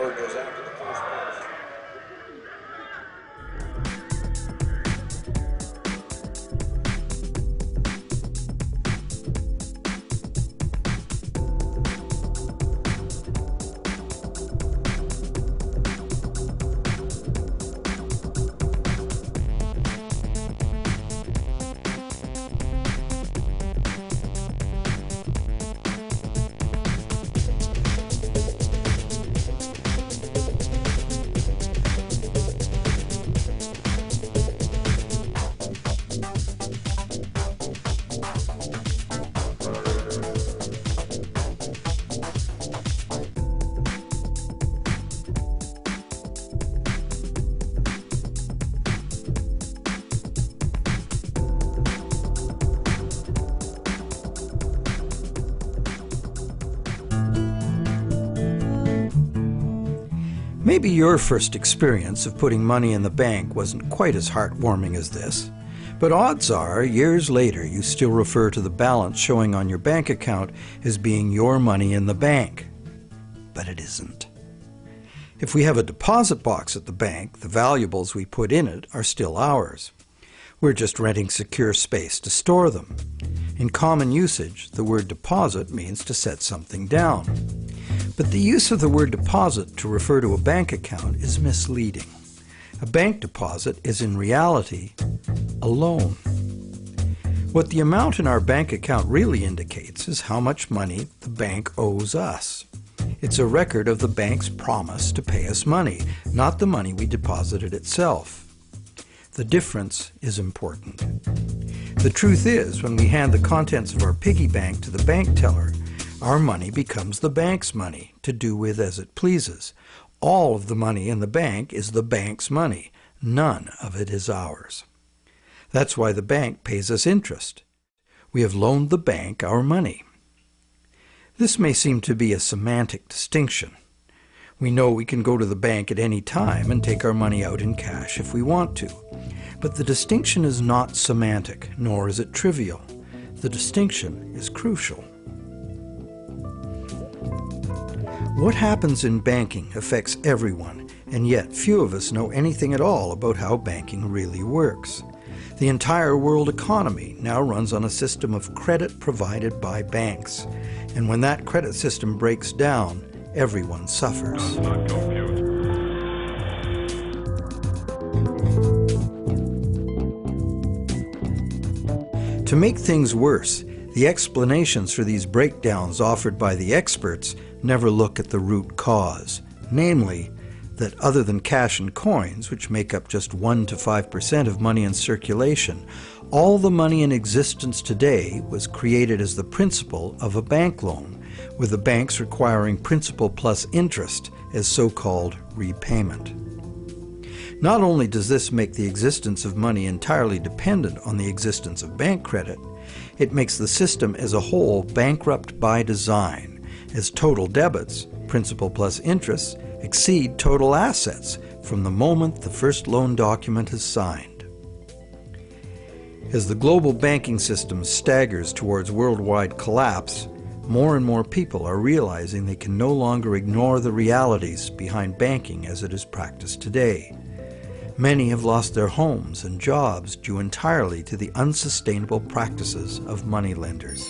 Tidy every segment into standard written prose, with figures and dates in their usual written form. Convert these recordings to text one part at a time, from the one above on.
word goes after the first word. Maybe your first experience of putting money in the bank wasn't quite as heartwarming as this, but odds are, years later, you still refer to the balance showing on your bank account as being your money in the bank. But it isn't. If we have a deposit box at the bank, the valuables we put in it are still ours. We're just renting secure space to store them. In common usage, the word deposit means to set something down. But the use of the word deposit to refer to a bank account is misleading. A bank deposit is in reality a loan. What the amount in our bank account really indicates is how much money the bank owes us. It's a record of the bank's promise to pay us money, not the money we deposited itself. The difference is important. The truth is, when we hand the contents of our piggy bank to the bank teller, our money becomes the bank's money to do with as it pleases. All of the money in the bank is the bank's money. None of it is ours. That's why the bank pays us interest. We have loaned the bank our money. This may seem to be a semantic distinction. We know we can go to the bank at any time and take our money out in cash if we want to. But the distinction is not semantic, nor is it trivial. The distinction is crucial. What happens in banking affects everyone, and yet few of us know anything at all about how banking really works. The entire world economy now runs on a system of credit provided by banks, and when that credit system breaks down, everyone suffers. To make things worse, the explanations for these breakdowns offered by the experts never look at the root cause, namely, that other than cash and coins, which make up just 1 to 5% of money in circulation, all the money in existence today was created as the principal of a bank loan, with the banks requiring principal plus interest as so-called repayment. Not only does this make the existence of money entirely dependent on the existence of bank credit, it makes the system as a whole bankrupt by design, as total debits, principal plus interest, exceed total assets from the moment the first loan document is signed. As the global banking system staggers towards worldwide collapse, more and more people are realizing they can no longer ignore the realities behind banking as it is practiced today. Many have lost their homes and jobs due entirely to the unsustainable practices of moneylenders.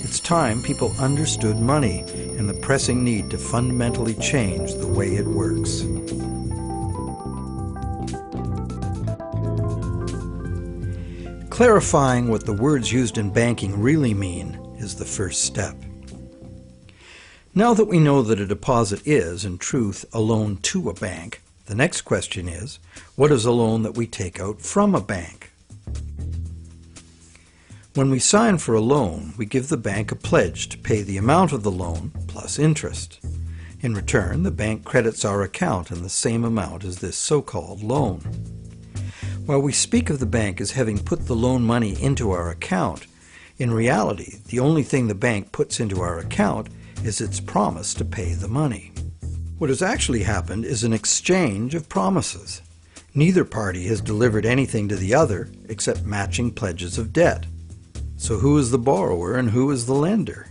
It's time people understood money and the pressing need to fundamentally change the way it works. Clarifying what the words used in banking really mean is the first step. Now that we know that a deposit is, in truth, a loan to a bank, the next question is, what is a loan that we take out from a bank? When we sign for a loan, we give the bank a pledge to pay the amount of the loan plus interest. In return, the bank credits our account in the same amount as this so-called loan. While we speak of the bank as having put the loan money into our account, in reality, the only thing the bank puts into our account is its promise to pay the money. What has actually happened is an exchange of promises. Neither party has delivered anything to the other except matching pledges of debt. So who is the borrower and who is the lender?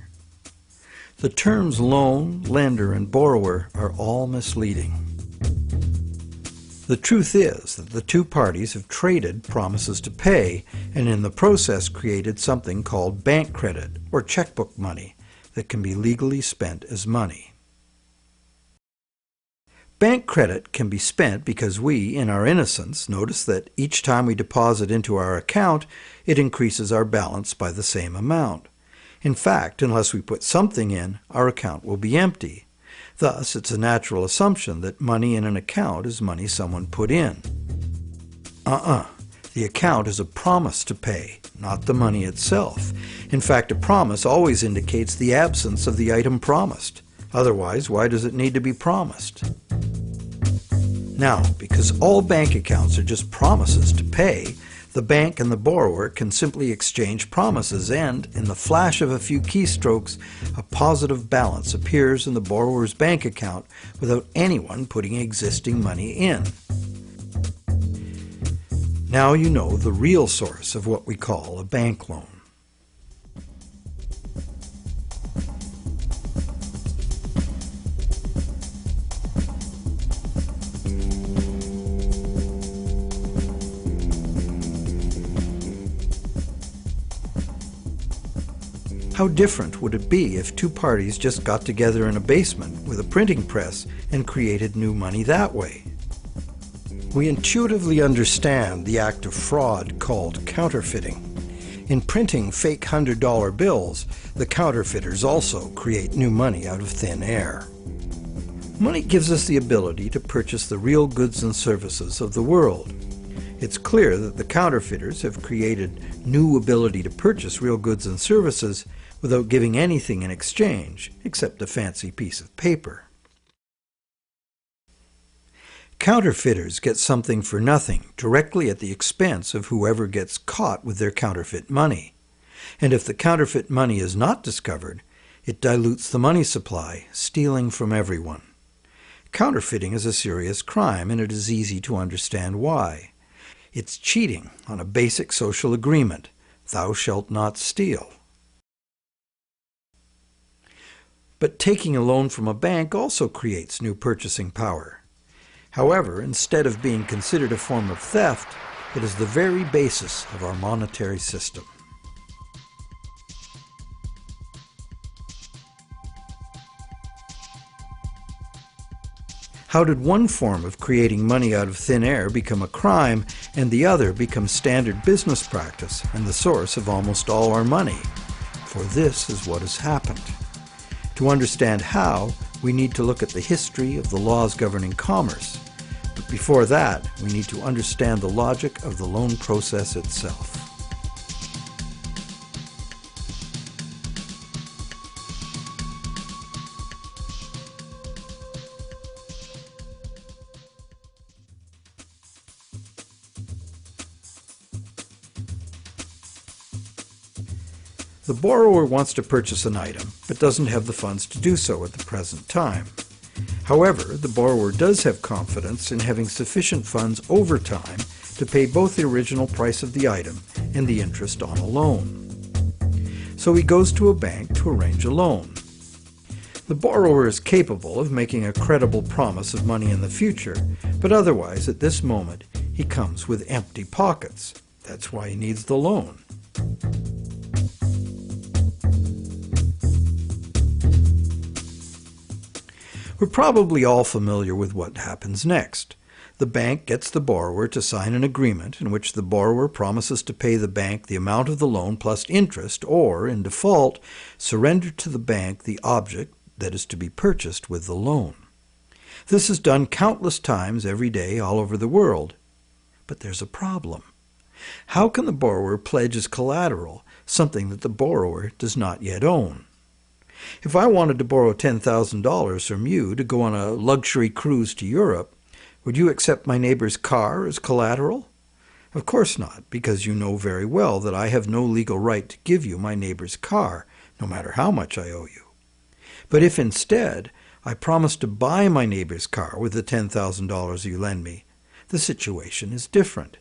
The terms loan, lender, and borrower are all misleading. The truth is that the two parties have traded promises to pay and in the process created something called bank credit or checkbook money that can be legally spent as money. Bank credit can be spent because we, in our innocence, notice that each time we deposit into our account, it increases our balance by the same amount. In fact, unless we put something in, our account will be empty. Thus, it's a natural assumption that money in an account is money someone put in. The account is a promise to pay, not the money itself. In fact, a promise always indicates the absence of the item promised. Otherwise, why does it need to be promised? Now, because all bank accounts are just promises to pay, the bank and the borrower can simply exchange promises and, in the flash of a few keystrokes, a positive balance appears in the borrower's bank account without anyone putting existing money in. Now you know the real source of what we call a bank loan. How different would it be if two parties just got together in a basement with a printing press and created new money that way? We intuitively understand the act of fraud called counterfeiting. In printing fake $100 bills, the counterfeiters also create new money out of thin air. Money gives us the ability to purchase the real goods and services of the world. It's clear that the counterfeiters have created new ability to purchase real goods and services without giving anything in exchange except a fancy piece of paper. Counterfeiters get something for nothing directly at the expense of whoever gets caught with their counterfeit money. And if the counterfeit money is not discovered, it dilutes the money supply, stealing from everyone. Counterfeiting is a serious crime, and it is easy to understand why. It's cheating on a basic social agreement, thou shalt not steal. But taking a loan from a bank also creates new purchasing power. However, instead of being considered a form of theft, it is the very basis of our monetary system. How did one form of creating money out of thin air become a crime and the other become standard business practice and the source of almost all our money? For this is what has happened. To understand how, we need to look at the history of the laws governing commerce. But before that, we need to understand the logic of the loan process itself. The borrower wants to purchase an item, but doesn't have the funds to do so at the present time. However, the borrower does have confidence in having sufficient funds over time to pay both the original price of the item and the interest on a loan. So he goes to a bank to arrange a loan. The borrower is capable of making a credible promise of money in the future, but otherwise at this moment he comes with empty pockets. That's why he needs the loan. We're probably all familiar with what happens next. The bank gets the borrower to sign an agreement in which the borrower promises to pay the bank the amount of the loan plus interest, or, in default, surrender to the bank the object that is to be purchased with the loan. This is done countless times every day all over the world. But there's a problem. How can the borrower pledge as collateral something that the borrower does not yet own? If I wanted to borrow $10,000 from you to go on a luxury cruise to Europe, would you accept my neighbor's car as collateral? Of course not, because you know very well that I have no legal right to give you my neighbor's car, no matter how much I owe you. But if instead I promise to buy my neighbor's car with the $10,000 you lend me, the situation is different.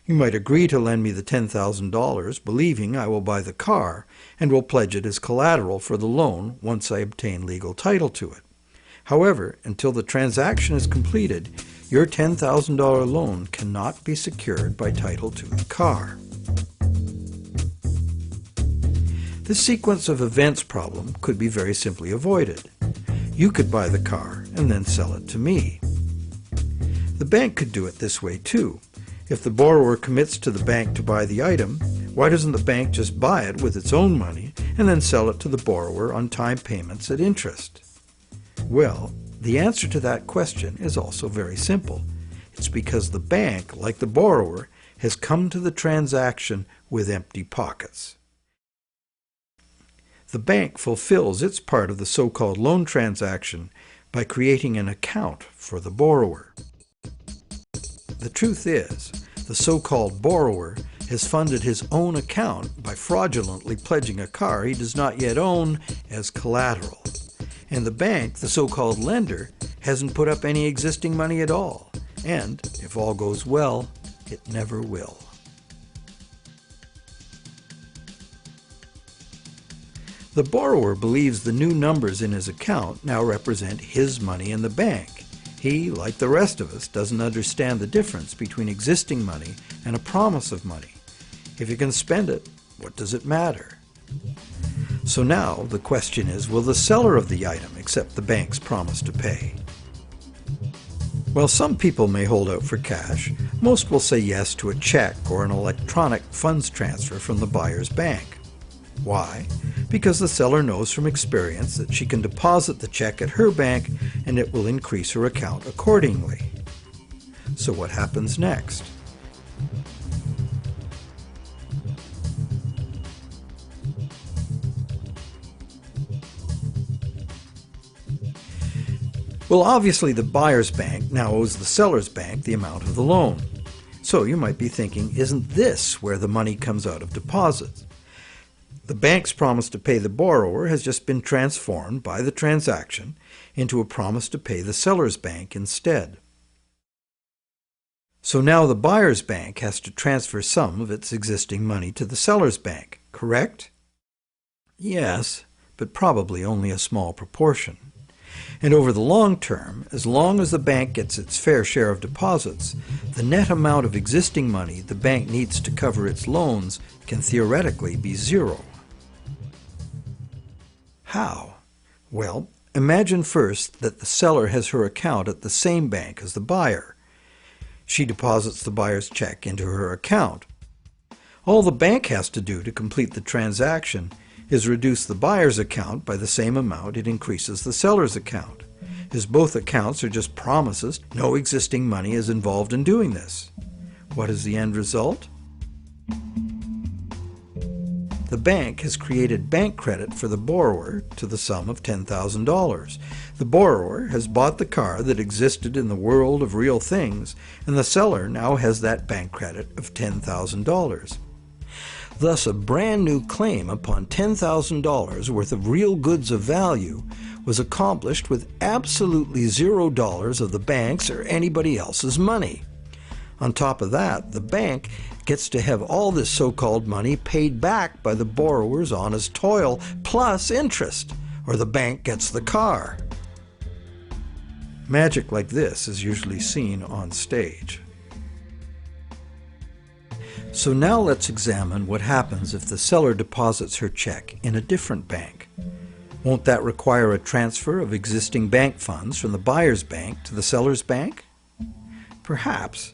You might agree to lend me the $10,000, believing I will buy the car and will pledge it as collateral for the loan once I obtain legal title to it. However, until the transaction is completed, your $10,000 loan cannot be secured by title to the car. This sequence of events problem could be very simply avoided. You could buy the car and then sell it to me. The bank could do it this way too. If the borrower commits to the bank to buy the item, why doesn't the bank just buy it with its own money and then sell it to the borrower on time payments at interest? Well, the answer to that question is also very simple. It's because the bank, like the borrower, has come to the transaction with empty pockets. The bank fulfills its part of the so-called loan transaction by creating an account for the borrower. The truth is, the so-called borrower has funded his own account by fraudulently pledging a car he does not yet own as collateral. And the bank, the so-called lender, hasn't put up any existing money at all. And, if all goes well, it never will. The borrower believes the new numbers in his account now represent his money in the bank. He, like the rest of us, doesn't understand the difference between existing money and a promise of money. If you can spend it, what does it matter? So now the question is, will the seller of the item accept the bank's promise to pay? While some people may hold out for cash, most will say yes to a check or an electronic funds transfer from the buyer's bank. Why? Because the seller knows from experience that she can deposit the check at her bank and it will increase her account accordingly. So what happens next? Well, obviously the buyer's bank now owes the seller's bank the amount of the loan. So you might be thinking, isn't this where the money comes out of deposits? The bank's promise to pay the borrower has just been transformed by the transaction into a promise to pay the seller's bank instead. So now the buyer's bank has to transfer some of its existing money to the seller's bank, correct? Yes, but probably only a small proportion. And over the long term, as long as the bank gets its fair share of deposits, the net amount of existing money the bank needs to cover its loans can theoretically be zero. How? Well, imagine first that the seller has her account at the same bank as the buyer. She deposits the buyer's check into her account. All the bank has to do to complete the transaction is reduce the buyer's account by the same amount it increases the seller's account. As both accounts are just promises, no existing money is involved in doing this. What is the end result? The bank has created bank credit for the borrower to the sum of $10,000. The borrower has bought the car that existed in the world of real things, and the seller now has that bank credit of $10,000. Thus, a brand new claim upon $10,000 worth of real goods of value was accomplished with absolutely $0 of the bank's or anybody else's money. On top of that, the bank gets to have all this so-called money paid back by the borrower's honest toil plus interest, or the bank gets the car. Magic like this is usually seen on stage. So now let's examine what happens if the seller deposits her check in a different bank. Won't that require a transfer of existing bank funds from the buyer's bank to the seller's bank? Perhaps,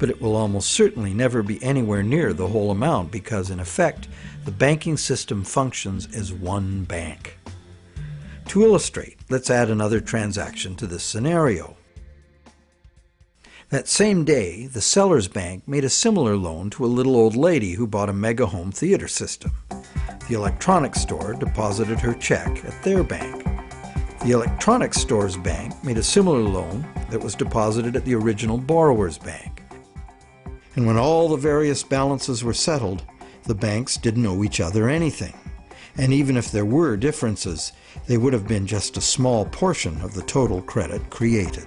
but it will almost certainly never be anywhere near the whole amount because, in effect, the banking system functions as one bank. To illustrate, let's add another transaction to this scenario. That same day, the seller's bank made a similar loan to a little old lady who bought a mega home theater system. The electronics store deposited her check at their bank. The electronics store's bank made a similar loan that was deposited at the original borrower's bank. And when all the various balances were settled, the banks didn't owe each other anything. And even if there were differences, they would have been just a small portion of the total credit created.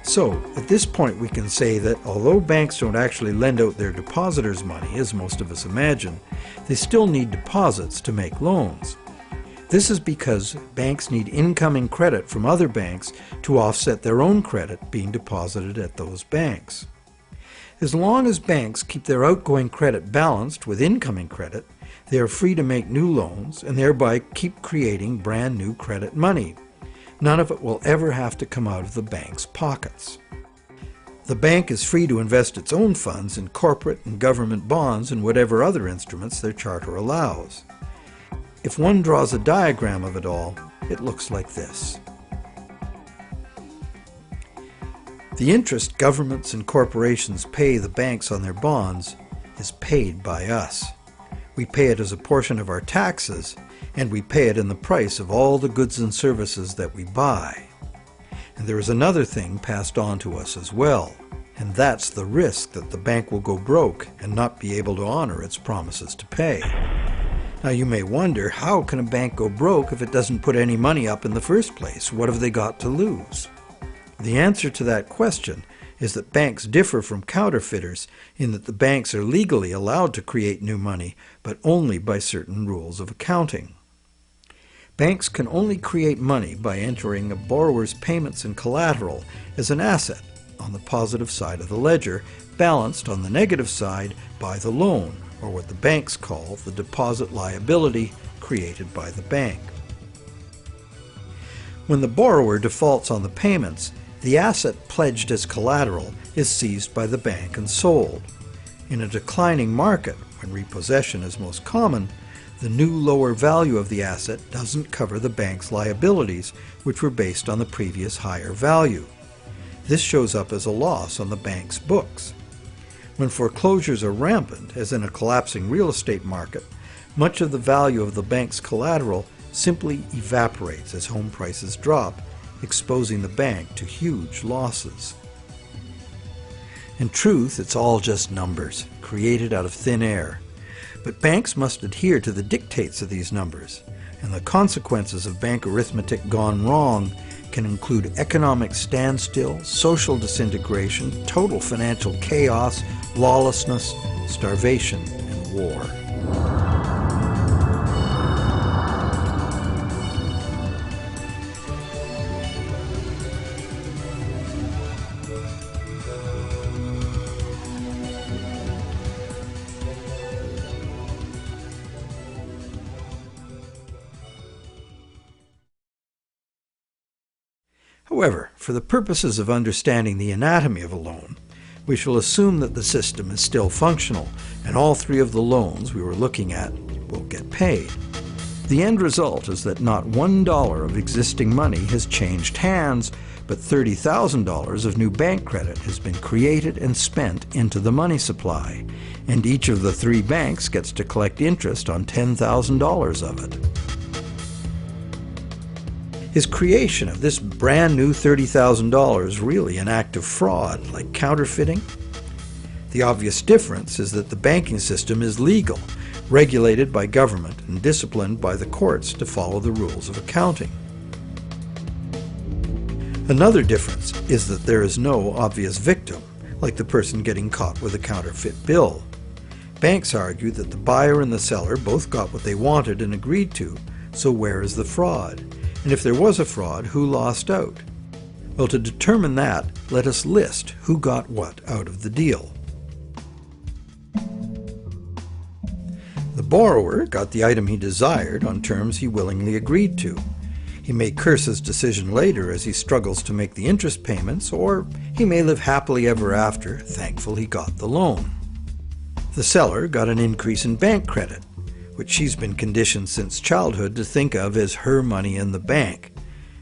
So, at this point we can say that although banks don't actually lend out their depositors' money, as most of us imagine, they still need deposits to make loans. This is because banks need incoming credit from other banks to offset their own credit being deposited at those banks. As long as banks keep their outgoing credit balanced with incoming credit, they are free to make new loans and thereby keep creating brand new credit money. None of it will ever have to come out of the bank's pockets. The bank is free to invest its own funds in corporate and government bonds and whatever other instruments their charter allows. If one draws a diagram of it all, it looks like this. The interest governments and corporations pay the banks on their bonds is paid by us. We pay it as a portion of our taxes, and we pay it in the price of all the goods and services that we buy. And there is another thing passed on to us as well, and that's the risk that the bank will go broke and not be able to honor its promises to pay. Now you may wonder, how can a bank go broke if it doesn't put any money up in the first place? What have they got to lose? The answer to that question is that banks differ from counterfeiters in that the banks are legally allowed to create new money, but only by certain rules of accounting. Banks can only create money by entering a borrower's payments and collateral as an asset on the positive side of the ledger, balanced on the negative side by the loan, or what the banks call the deposit liability created by the bank. When the borrower defaults on the payments, the asset pledged as collateral is seized by the bank and sold. In a declining market, when repossession is most common, the new lower value of the asset doesn't cover the bank's liabilities, which were based on the previous higher value. This shows up as a loss on the bank's books. When foreclosures are rampant, as in a collapsing real estate market, much of the value of the bank's collateral simply evaporates as home prices drop, exposing the bank to huge losses. In truth, it's all just numbers, created out of thin air. But banks must adhere to the dictates of these numbers, and the consequences of bank arithmetic gone wrong can include economic standstill, social disintegration, total financial chaos, lawlessness, starvation, and war. However, for the purposes of understanding the anatomy of a loan, we shall assume that the system is still functional, and all three of the loans we were looking at will get paid. The end result is that not $1 of existing money has changed hands, but $30,000 of new bank credit has been created and spent into the money supply, and each of the three banks gets to collect interest on $10,000 of it. Is creation of this brand new $30,000 really an act of fraud, like counterfeiting? The obvious difference is that the banking system is legal, regulated by government, and disciplined by the courts to follow the rules of accounting. Another difference is that there is no obvious victim, like the person getting caught with a counterfeit bill. Banks argue that the buyer and the seller both got what they wanted and agreed to, so where is the fraud? And if there was a fraud, who lost out? Well, to determine that, let us list who got what out of the deal. The borrower got the item he desired on terms he willingly agreed to. He may curse his decision later as he struggles to make the interest payments, or he may live happily ever after, thankful he got the loan. The seller got an increase in bank credit, which she's been conditioned since childhood to think of as her money in the bank.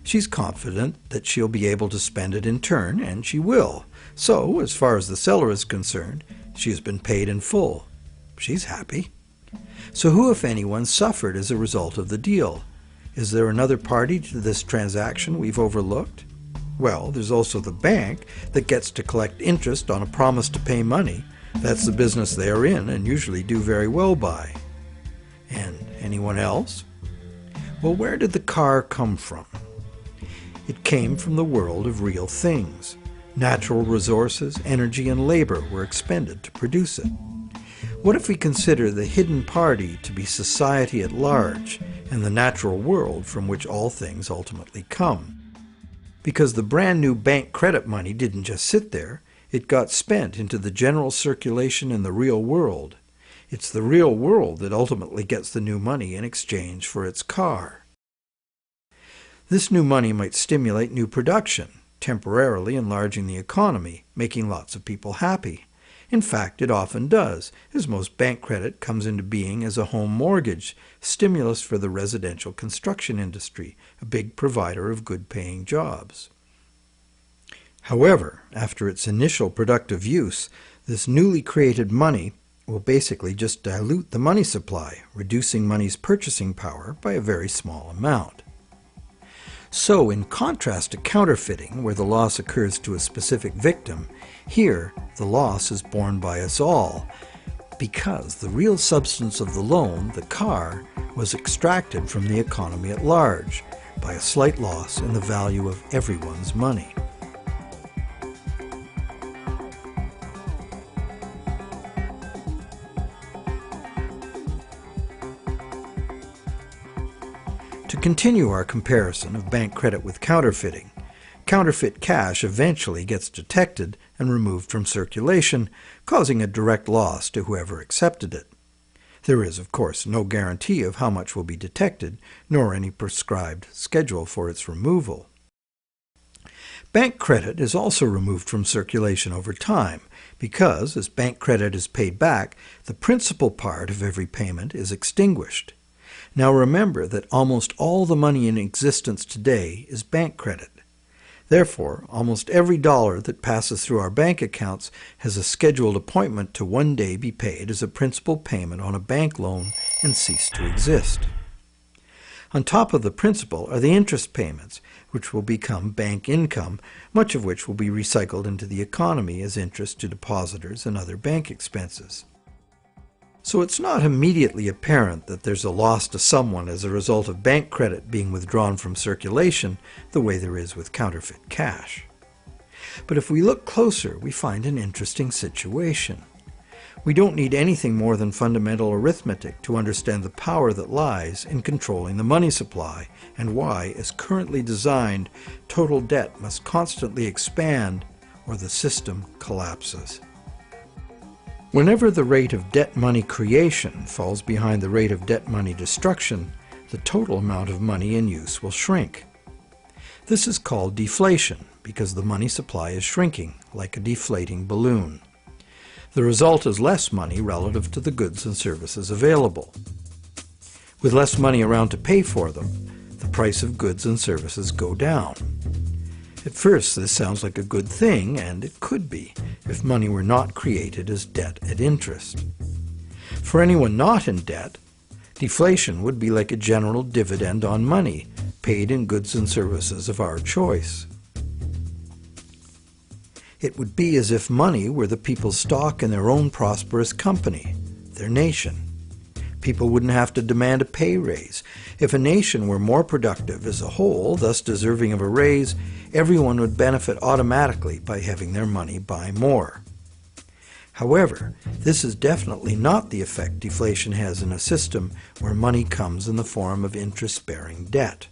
She's confident that she'll be able to spend it in turn, and she will. So, as far as the seller is concerned, she has been paid in full. She's happy. So who, if anyone, suffered as a result of the deal? Is there another party to this transaction we've overlooked? Well, there's also the bank that gets to collect interest on a promise to pay money. That's the business they're in and usually do very well by. And anyone else? Well, where did the car come from? It came from the world of real things. Natural resources, energy, and labor were expended to produce it. What if we consider the hidden party to be society at large and the natural world from which all things ultimately come? Because the brand new bank credit money didn't just sit there, it got spent into the general circulation in the real world. It's the real world that ultimately gets the new money in exchange for its car. This new money might stimulate new production, temporarily enlarging the economy, making lots of people happy. In fact, it often does, as most bank credit comes into being as a home mortgage, stimulus for the residential construction industry, a big provider of good-paying jobs. However, after its initial productive use, this newly created money will basically just dilute the money supply, reducing money's purchasing power by a very small amount. So, in contrast to counterfeiting, where the loss occurs to a specific victim, here the loss is borne by us all, because the real substance of the loan, the car, was extracted from the economy at large by a slight loss in the value of everyone's money. To continue our comparison of bank credit with counterfeiting, counterfeit cash eventually gets detected and removed from circulation, causing a direct loss to whoever accepted it. There is, of course, no guarantee of how much will be detected, nor any prescribed schedule for its removal. Bank credit is also removed from circulation over time because, as bank credit is paid back, the principal part of every payment is extinguished. Now remember that almost all the money in existence today is bank credit. Therefore, almost every dollar that passes through our bank accounts has a scheduled appointment to one day be paid as a principal payment on a bank loan and cease to exist. On top of the principal are the interest payments, which will become bank income, much of which will be recycled into the economy as interest to depositors and other bank expenses. So it's not immediately apparent that there's a loss to someone as a result of bank credit being withdrawn from circulation the way there is with counterfeit cash. But if we look closer, we find an interesting situation. We don't need anything more than fundamental arithmetic to understand the power that lies in controlling the money supply and why, as currently designed, total debt must constantly expand or the system collapses. Whenever the rate of debt money creation falls behind the rate of debt money destruction, the total amount of money in use will shrink. This is called deflation because the money supply is shrinking, like a deflating balloon. The result is less money relative to the goods and services available. With less money around to pay for them, the price of goods and services go down. At first, this sounds like a good thing, and it could be, if money were not created as debt at interest. For anyone not in debt, deflation would be like a general dividend on money, paid in goods and services of our choice. It would be as if money were the people's stock in their own prosperous company, their nation. People wouldn't have to demand a pay raise. If a nation were more productive as a whole, thus deserving of a raise, everyone would benefit automatically by having their money buy more. However, this is definitely not the effect deflation has in a system where money comes in the form of interest-bearing debt.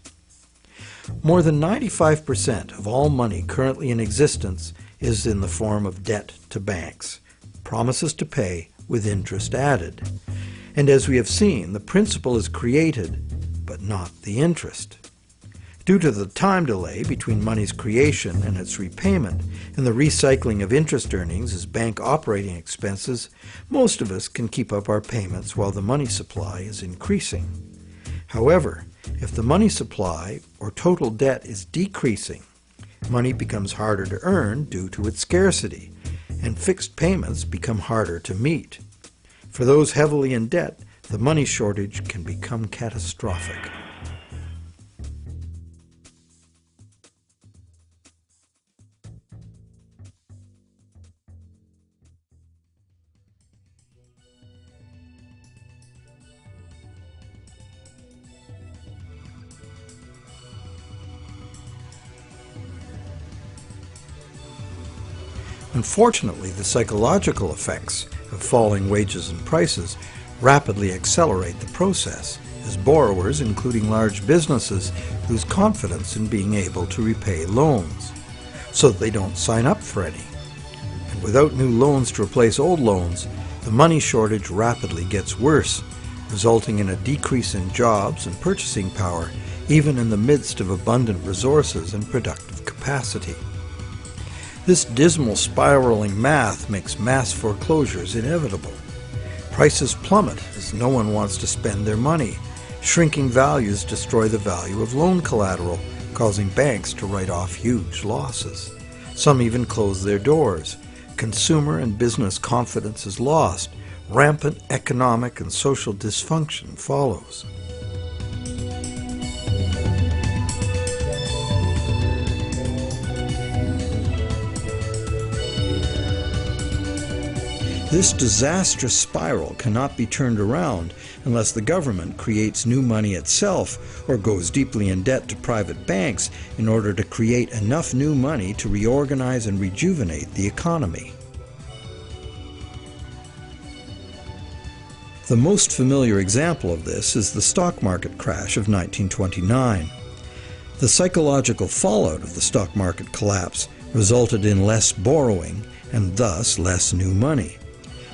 More than 95% of all money currently in existence is in the form of debt to banks, promises to pay with interest added. And as we have seen, the principal is created, but not the interest. Due to the time delay between money's creation and its repayment and the recycling of interest earnings as bank operating expenses, most of us can keep up our payments while the money supply is increasing. However, if the money supply or total debt is decreasing, money becomes harder to earn due to its scarcity, and fixed payments become harder to meet. For those heavily in debt, the money shortage can become catastrophic. Unfortunately, the psychological effects of falling wages and prices rapidly accelerate the process, as borrowers, including large businesses, lose confidence in being able to repay loans, so that they don't sign up for any. And without new loans to replace old loans, the money shortage rapidly gets worse, resulting in a decrease in jobs and purchasing power, even in the midst of abundant resources and productive capacity. This dismal spiraling math makes mass foreclosures inevitable. Prices plummet as no one wants to spend their money. Shrinking values destroy the value of loan collateral, causing banks to write off huge losses. Some even close their doors. Consumer and business confidence is lost. Rampant economic and social dysfunction follows. This disastrous spiral cannot be turned around unless the government creates new money itself or goes deeply in debt to private banks in order to create enough new money to reorganize and rejuvenate the economy. The most familiar example of this is the stock market crash of 1929. The psychological fallout of the stock market collapse resulted in less borrowing and thus less new money.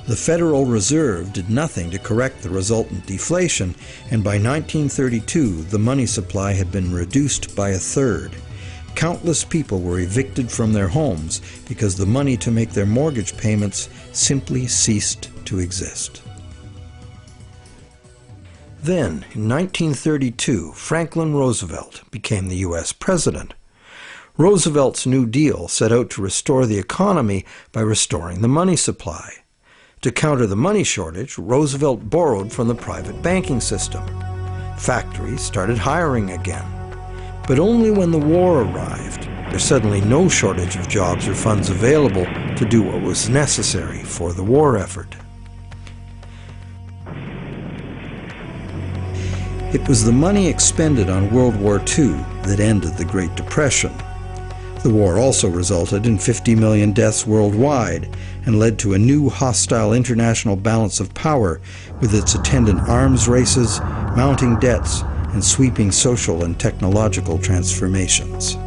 The Federal Reserve did nothing to correct the resultant deflation, and by 1932 the money supply had been reduced by a third. Countless people were evicted from their homes because the money to make their mortgage payments simply ceased to exist. Then, in 1932, Franklin Roosevelt became the U.S. president. Roosevelt's New Deal set out to restore the economy by restoring the money supply. To counter the money shortage, Roosevelt borrowed from the private banking system. Factories started hiring again. But only when the war arrived, there's suddenly no shortage of jobs or funds available to do what was necessary for the war effort. It was the money expended on World War II that ended the Great Depression. The war also resulted in 50 million deaths worldwide and led to a new hostile international balance of power with its attendant arms races, mounting debts, and sweeping social and technological transformations.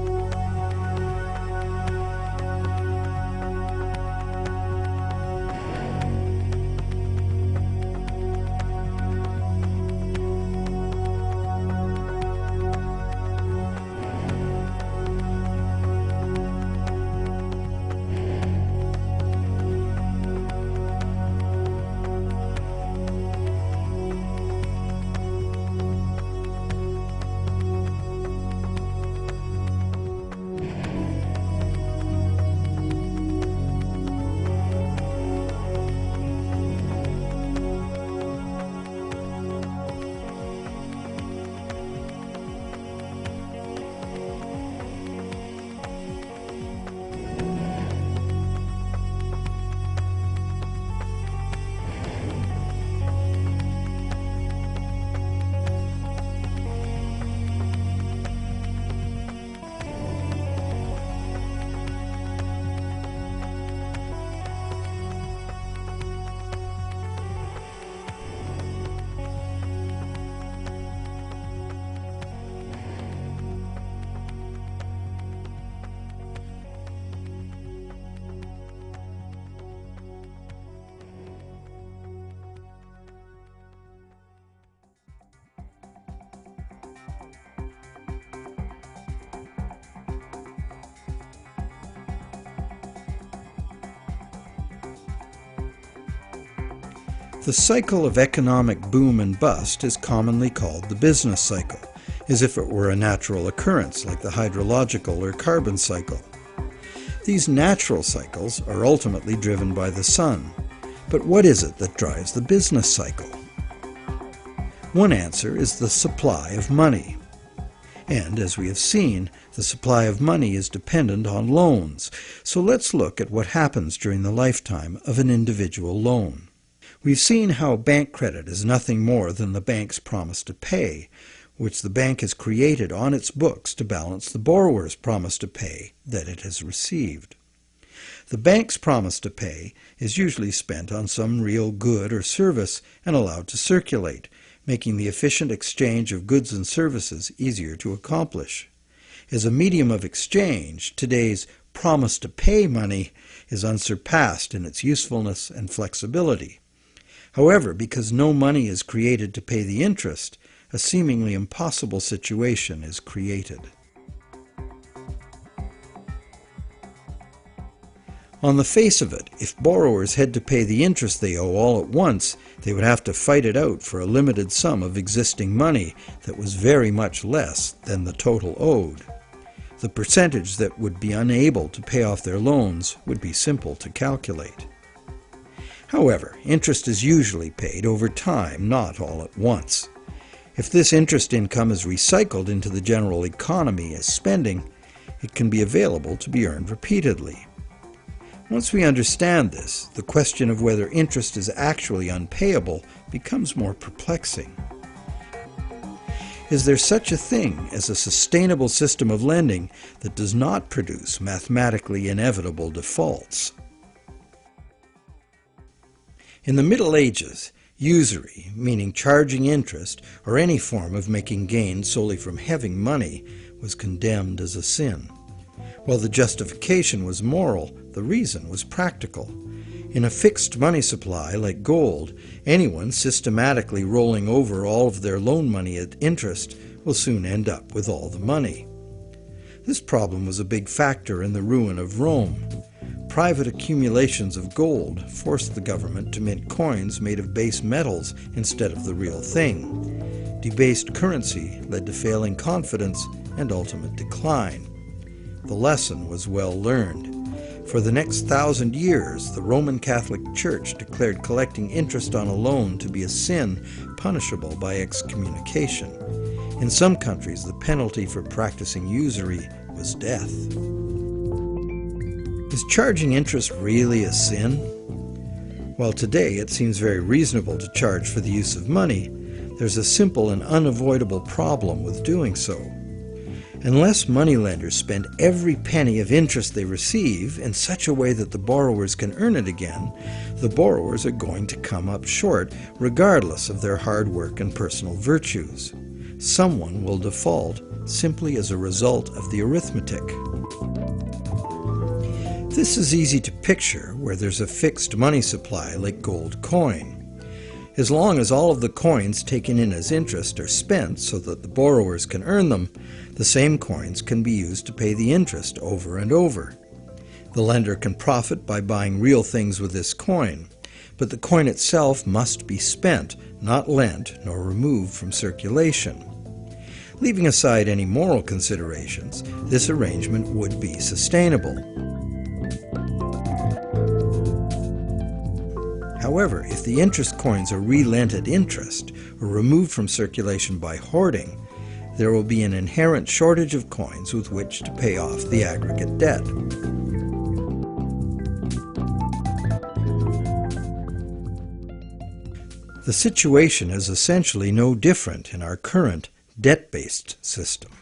The cycle of economic boom and bust is commonly called the business cycle, as if it were a natural occurrence like the hydrological or carbon cycle. These natural cycles are ultimately driven by the sun. But what is it that drives the business cycle? One answer is the supply of money. And, as we have seen, the supply of money is dependent on loans. So let's look at what happens during the lifetime of an individual loan. We've seen how bank credit is nothing more than the bank's promise to pay, which the bank has created on its books to balance the borrower's promise to pay that it has received. The bank's promise to pay is usually spent on some real good or service and allowed to circulate, making the efficient exchange of goods and services easier to accomplish. As a medium of exchange, today's promise to pay money is unsurpassed in its usefulness and flexibility. However, because no money is created to pay the interest, a seemingly impossible situation is created. On the face of it, if borrowers had to pay the interest they owe all at once, they would have to fight it out for a limited sum of existing money that was very much less than the total owed. The percentage that would be unable to pay off their loans would be simple to calculate. However, interest is usually paid over time, not all at once. If this interest income is recycled into the general economy as spending, it can be available to be earned repeatedly. Once we understand this, the question of whether interest is actually unpayable becomes more perplexing. Is there such a thing as a sustainable system of lending that does not produce mathematically inevitable defaults? In the Middle Ages, usury, meaning charging interest or any form of making gains solely from having money, was condemned as a sin. While the justification was moral, the reason was practical. In a fixed money supply like gold, anyone systematically rolling over all of their loan money at interest will soon end up with all the money. This problem was a big factor in the ruin of Rome. Private accumulations of gold forced the government to mint coins made of base metals instead of the real thing. Debased currency led to failing confidence and ultimate decline. The lesson was well learned. For the next 1,000 years, the Roman Catholic Church declared collecting interest on a loan to be a sin punishable by excommunication. In some countries, the penalty for practicing usury was death. Is charging interest really a sin? While today it seems very reasonable to charge for the use of money, there's a simple and unavoidable problem with doing so. Unless moneylenders spend every penny of interest they receive in such a way that the borrowers can earn it again, the borrowers are going to come up short regardless of their hard work and personal virtues. Someone will default simply as a result of the arithmetic. This is easy to picture where there's a fixed money supply like gold coin. As long as all of the coins taken in as interest are spent so that the borrowers can earn them, the same coins can be used to pay the interest over and over. The lender can profit by buying real things with this coin, but the coin itself must be spent, not lent nor removed from circulation. Leaving aside any moral considerations, this arrangement would be sustainable. However, if the interest coins are re-lent at interest or removed from circulation by hoarding, there will be an inherent shortage of coins with which to pay off the aggregate debt. The situation is essentially no different in our current debt-based system.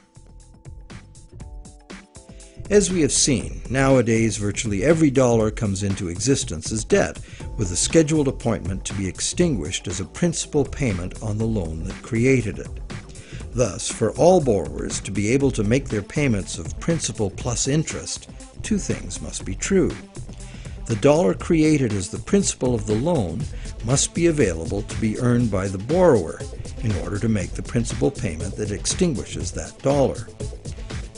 As we have seen, nowadays virtually every dollar comes into existence as debt, with a scheduled appointment to be extinguished as a principal payment on the loan that created it. Thus, for all borrowers to be able to make their payments of principal plus interest, two things must be true. The dollar created as the principal of the loan must be available to be earned by the borrower in order to make the principal payment that extinguishes that dollar.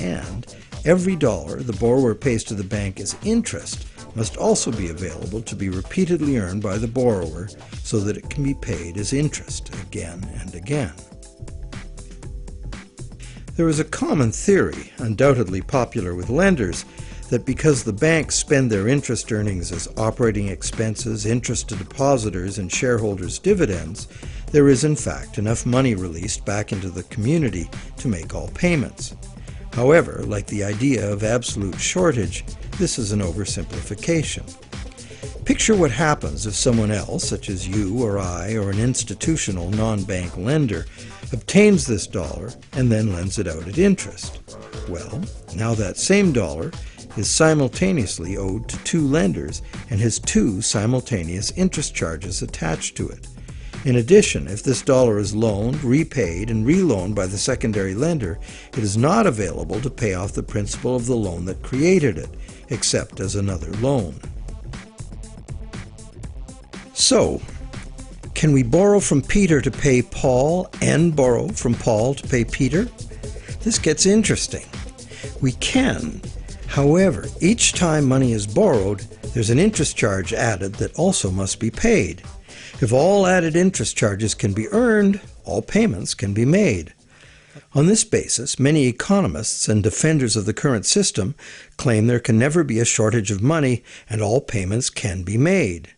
And every dollar the borrower pays to the bank as interest must also be available to be repeatedly earned by the borrower so that it can be paid as interest again and again. There is a common theory, undoubtedly popular with lenders, that because the banks spend their interest earnings as operating expenses, interest to depositors, and shareholders' dividends, there is in fact enough money released back into the community to make all payments. However, like the idea of absolute shortage, this is an oversimplification. Picture what happens if someone else, such as you or I or an institutional non-bank lender, obtains this dollar and then lends it out at interest. Well, now that same dollar is simultaneously owed to two lenders and has two simultaneous interest charges attached to it. In addition, if this dollar is loaned, repaid, and reloaned by the secondary lender, it is not available to pay off the principal of the loan that created it, except as another loan. So, can we borrow from Peter to pay Paul and borrow from Paul to pay Peter? This gets interesting. We can. However, each time money is borrowed, there's an interest charge added that also must be paid. If all added interest charges can be earned, all payments can be made. On this basis, many economists and defenders of the current system claim there can never be a shortage of money and all payments can be made.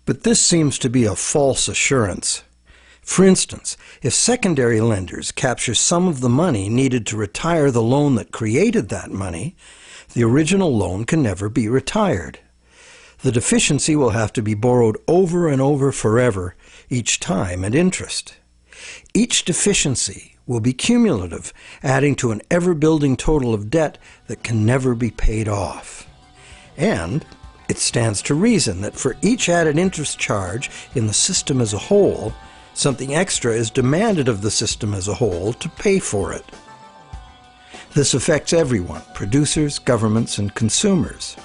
But this seems to be a false assurance. For instance, if secondary lenders capture some of the money needed to retire the loan that created that money, the original loan can never be retired. The deficiency will have to be borrowed over and over forever, each time at interest. Each deficiency will be cumulative, adding to an ever-building total of debt that can never be paid off. And it stands to reason that for each added interest charge in the system as a whole, something extra is demanded of the system as a whole to pay for it. This affects everyone, producers, governments, and consumers.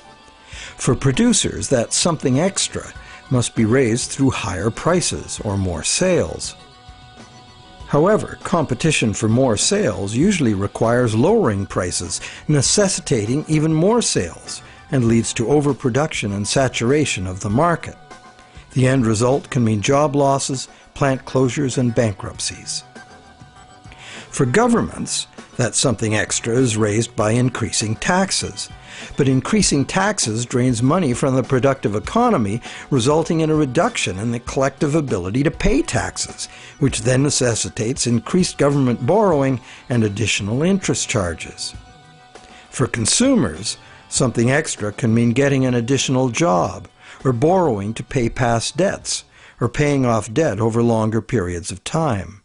For producers, that something extra must be raised through higher prices or more sales. However, competition for more sales usually requires lowering prices, necessitating even more sales, and leads to overproduction and saturation of the market. The end result can mean job losses, plant closures, and bankruptcies. For governments, that something extra is raised by increasing taxes. But increasing taxes drains money from the productive economy, resulting in a reduction in the collective ability to pay taxes, which then necessitates increased government borrowing and additional interest charges. For consumers, something extra can mean getting an additional job, or borrowing to pay past debts, or paying off debt over longer periods of time.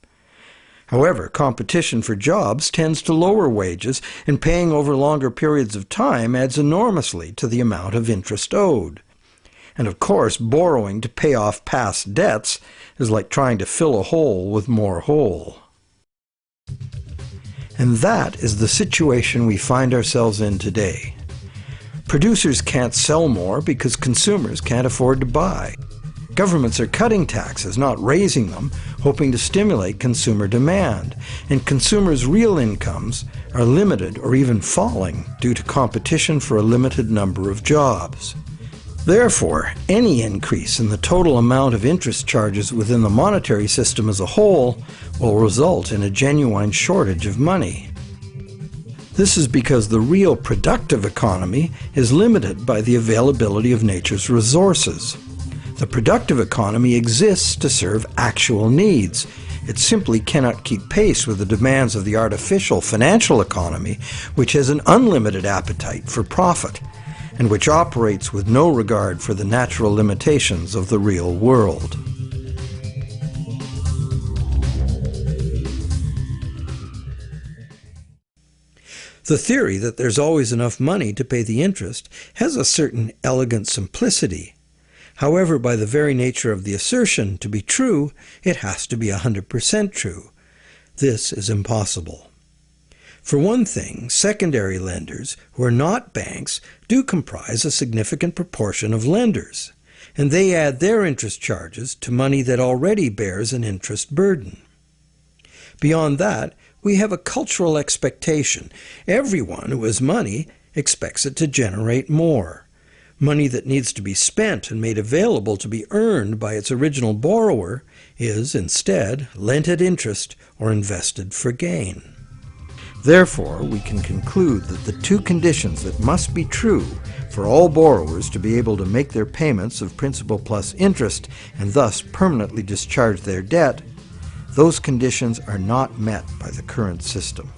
However, competition for jobs tends to lower wages, and paying over longer periods of time adds enormously to the amount of interest owed. And of course, borrowing to pay off past debts is like trying to fill a hole with more hole. And that is the situation we find ourselves in today. Producers can't sell more because consumers can't afford to buy. Governments are cutting taxes, not raising them, hoping to stimulate consumer demand, and consumers' real incomes are limited or even falling due to competition for a limited number of jobs. Therefore, any increase in the total amount of interest charges within the monetary system as a whole will result in a genuine shortage of money. This is because the real productive economy is limited by the availability of nature's resources. The productive economy exists to serve actual needs. It simply cannot keep pace with the demands of the artificial financial economy, which has an unlimited appetite for profit, and which operates with no regard for the natural limitations of the real world. The theory that there's always enough money to pay the interest has a certain elegant simplicity. However, by the very nature of the assertion to be true, it has to be 100% true. This is impossible. For one thing, secondary lenders, who are not banks, do comprise a significant proportion of lenders, and they add their interest charges to money that already bears an interest burden. Beyond that, we have a cultural expectation. Everyone who has money expects it to generate more. Money that needs to be spent and made available to be earned by its original borrower is, instead, lent at interest or invested for gain. Therefore, we can conclude that the two conditions that must be true for all borrowers to be able to make their payments of principal plus interest and thus permanently discharge their debt, those conditions are not met by the current system.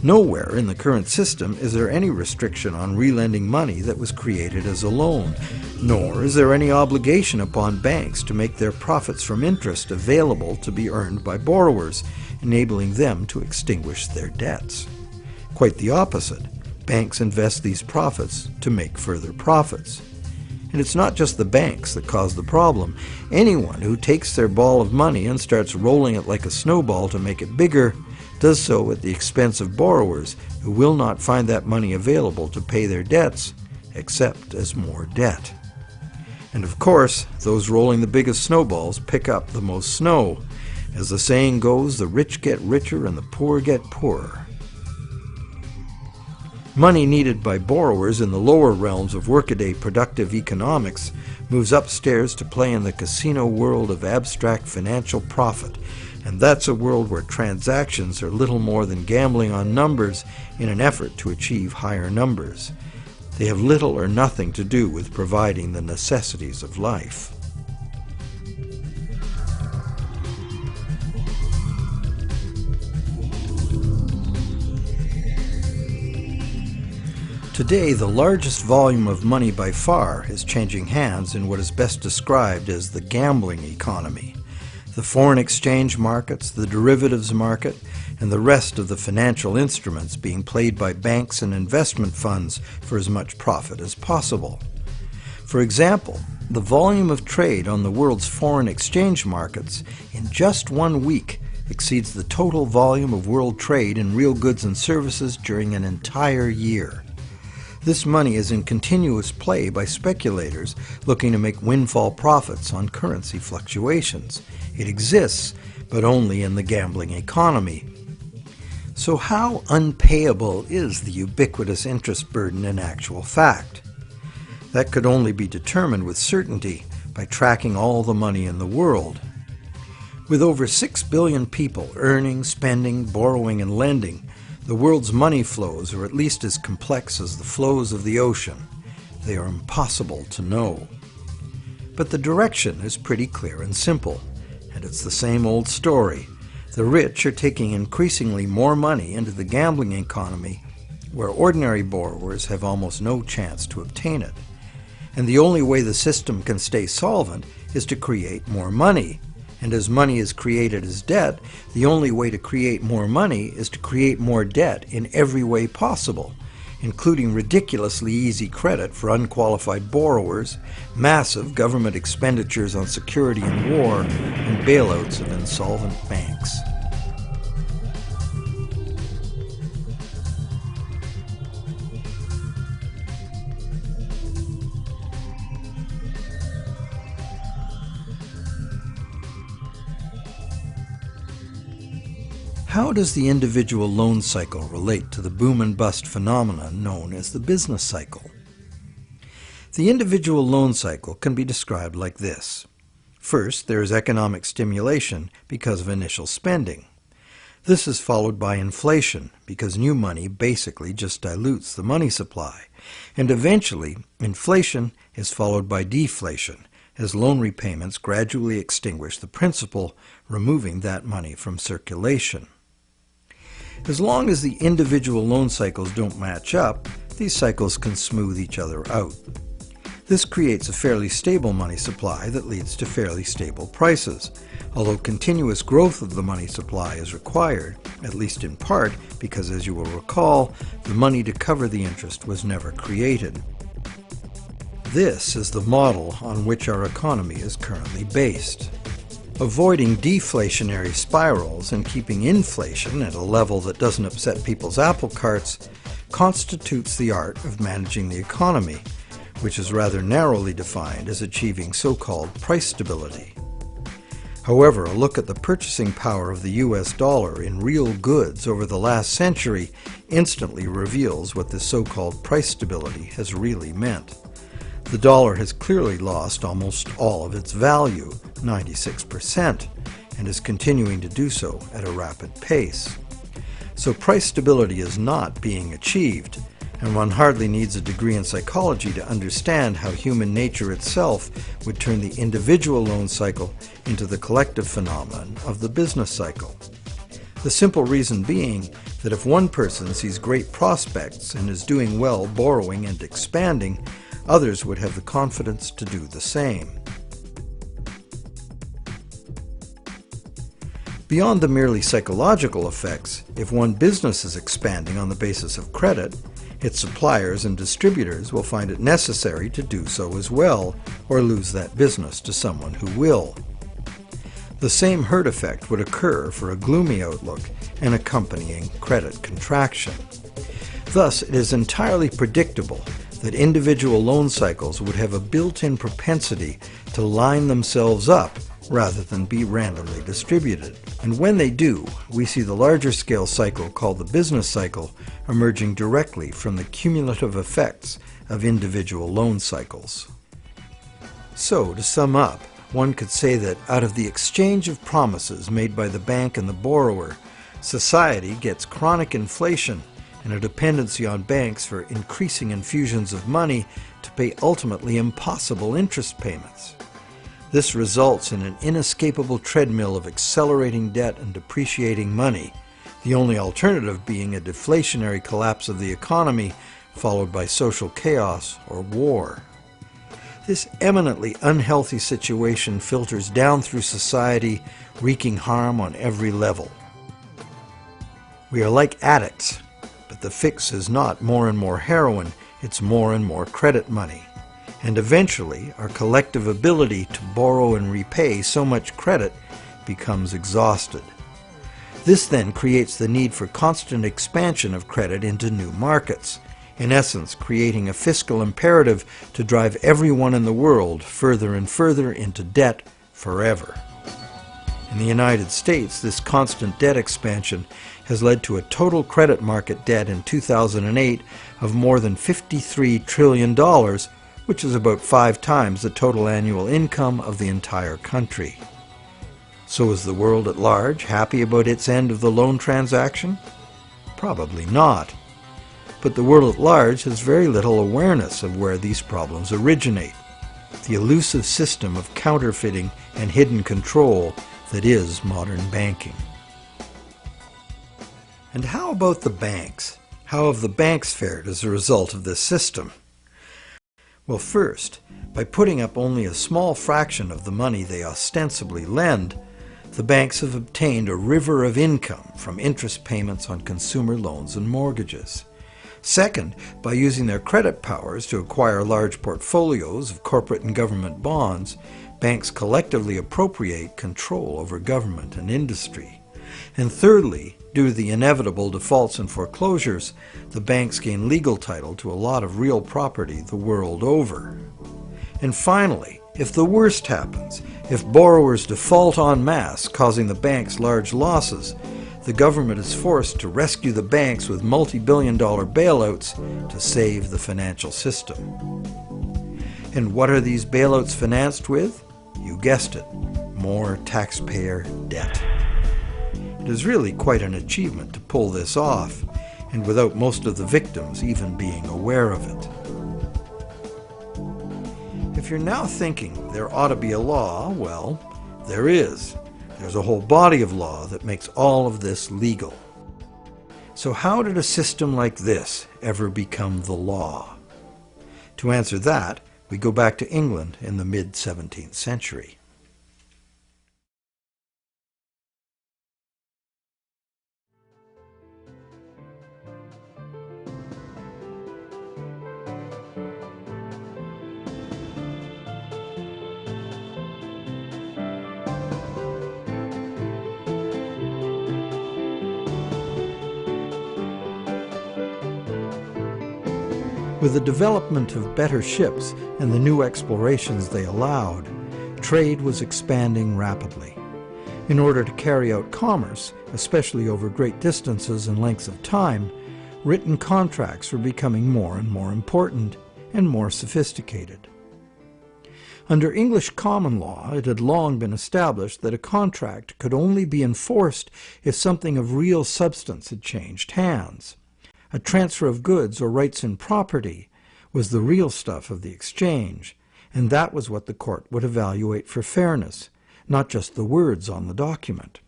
Nowhere in the current system is there any restriction on relending money that was created as a loan, nor is there any obligation upon banks to make their profits from interest available to be earned by borrowers, enabling them to extinguish their debts. Quite the opposite. Banks invest these profits to make further profits. And it's not just the banks that cause the problem. Anyone who takes their ball of money and starts rolling it like a snowball to make it bigger does so at the expense of borrowers who will not find that money available to pay their debts, except as more debt. And of course, those rolling the biggest snowballs pick up the most snow. As the saying goes, the rich get richer and the poor get poorer. Money needed by borrowers in the lower realms of workaday productive economics moves upstairs to play in the casino world of abstract financial profit, and that's a world where transactions are little more than gambling on numbers in an effort to achieve higher numbers. They have little or nothing to do with providing the necessities of life. Today, the largest volume of money by far is changing hands in what is best described as the gambling economy. The foreign exchange markets, the derivatives market, and the rest of the financial instruments being played by banks and investment funds for as much profit as possible. For example, the volume of trade on the world's foreign exchange markets in just 1 week exceeds the total volume of world trade in real goods and services during an entire year. This money is in continuous play by speculators looking to make windfall profits on currency fluctuations. It exists, but only in the gambling economy. So how unpayable is the ubiquitous interest burden in actual fact? That could only be determined with certainty by tracking all the money in the world. With over 6 billion people earning, spending, borrowing, and lending, the world's money flows are at least as complex as the flows of the ocean. They are impossible to know. But the direction is pretty clear and simple, and it's the same old story. The rich are taking increasingly more money into the gambling economy, where ordinary borrowers have almost no chance to obtain it. And the only way the system can stay solvent is to create more money. And as money is created as debt, the only way to create more money is to create more debt in every way possible, including ridiculously easy credit for unqualified borrowers, massive government expenditures on security and war, and bailouts of insolvent banks. How does the individual loan cycle relate to the boom and bust phenomenon known as the business cycle? The individual loan cycle can be described like this. First, there is economic stimulation because of initial spending. This is followed by inflation because new money basically just dilutes the money supply. And eventually, inflation is followed by deflation as loan repayments gradually extinguish the principal, removing that money from circulation. As long as the individual loan cycles don't match up, these cycles can smooth each other out. This creates a fairly stable money supply that leads to fairly stable prices, although continuous growth of the money supply is required, at least in part because, as you will recall, the money to cover the interest was never created. This is the model on which our economy is currently based. Avoiding deflationary spirals and keeping inflation at a level that doesn't upset people's apple carts constitutes the art of managing the economy, which is rather narrowly defined as achieving so-called price stability. However, a look at the purchasing power of the US dollar in real goods over the last century instantly reveals what this so-called price stability has really meant. The dollar has clearly lost almost all of its value, 96%, and is continuing to do so at a rapid pace. So price stability is not being achieved, and one hardly needs a degree in psychology to understand how human nature itself would turn the individual loan cycle into the collective phenomenon of the business cycle. The simple reason being that if one person sees great prospects and is doing well borrowing and expanding, others would have the confidence to do the same. Beyond the merely psychological effects, if one business is expanding on the basis of credit, Its suppliers and distributors will find it necessary to do so as well, or lose that business to someone who will. The same herd effect would occur for a gloomy outlook and accompanying credit contraction. Thus, it is entirely predictable that individual loan cycles would have a built-in propensity to line themselves up rather than be randomly distributed. And when they do, we see the larger scale cycle called the business cycle emerging directly from the cumulative effects of individual loan cycles. So, to sum up, one could say that out of the exchange of promises made by the bank and the borrower, society gets chronic inflation and a dependency on banks for increasing infusions of money to pay ultimately impossible interest payments. This results in an inescapable treadmill of accelerating debt and depreciating money, the only alternative being a deflationary collapse of the economy followed by social chaos or war. This eminently unhealthy situation filters down through society, wreaking harm on every level. We are like addicts, but the fix is not more and more heroin, it's more and more credit money. And eventually, our collective ability to borrow and repay so much credit becomes exhausted. This then creates the need for constant expansion of credit into new markets, in essence creating a fiscal imperative to drive everyone in the world further and further into debt forever. In the United States, this constant debt expansion has led to a total credit market debt in 2008 of more than $53 trillion, which is about 5 times the total annual income of the entire country. So is the world at large happy about its end of the loan transaction? Probably not. But the world at large has very little awareness of where these problems originate, the elusive system of counterfeiting and hidden control that is modern banking. And how about the banks? How have the banks fared as a result of this system? Well, first, by putting up only a small fraction of the money they ostensibly lend, the banks have obtained a river of income from interest payments on consumer loans and mortgages. Second, by using their credit powers to acquire large portfolios of corporate and government bonds, banks collectively appropriate control over government and industry. And thirdly, due to the inevitable defaults and foreclosures, the banks gain legal title to a lot of real property the world over. And finally, if the worst happens, if borrowers default en masse, causing the banks large losses, the government is forced to rescue the banks with multi-billion-dollar bailouts to save the financial system. And what are these bailouts financed with? You guessed it, more taxpayer debt. It is really quite an achievement to pull this off, and without most of the victims even being aware of it. If you're now thinking there ought to be a law, well, there is. There's a whole body of law that makes all of this legal. So how did a system like this ever become the law? To answer that, we go back to England in the mid-17th century. With the development of better ships and the new explorations they allowed, trade was expanding rapidly. In order to carry out commerce, especially over great distances and lengths of time, written contracts were becoming more and more important and more sophisticated. Under English common law, it had long been established that a contract could only be enforced if something of real substance had changed hands. A transfer of goods or rights in property was the real stuff of the exchange, and that was what the court would evaluate for fairness, not just the words on the document.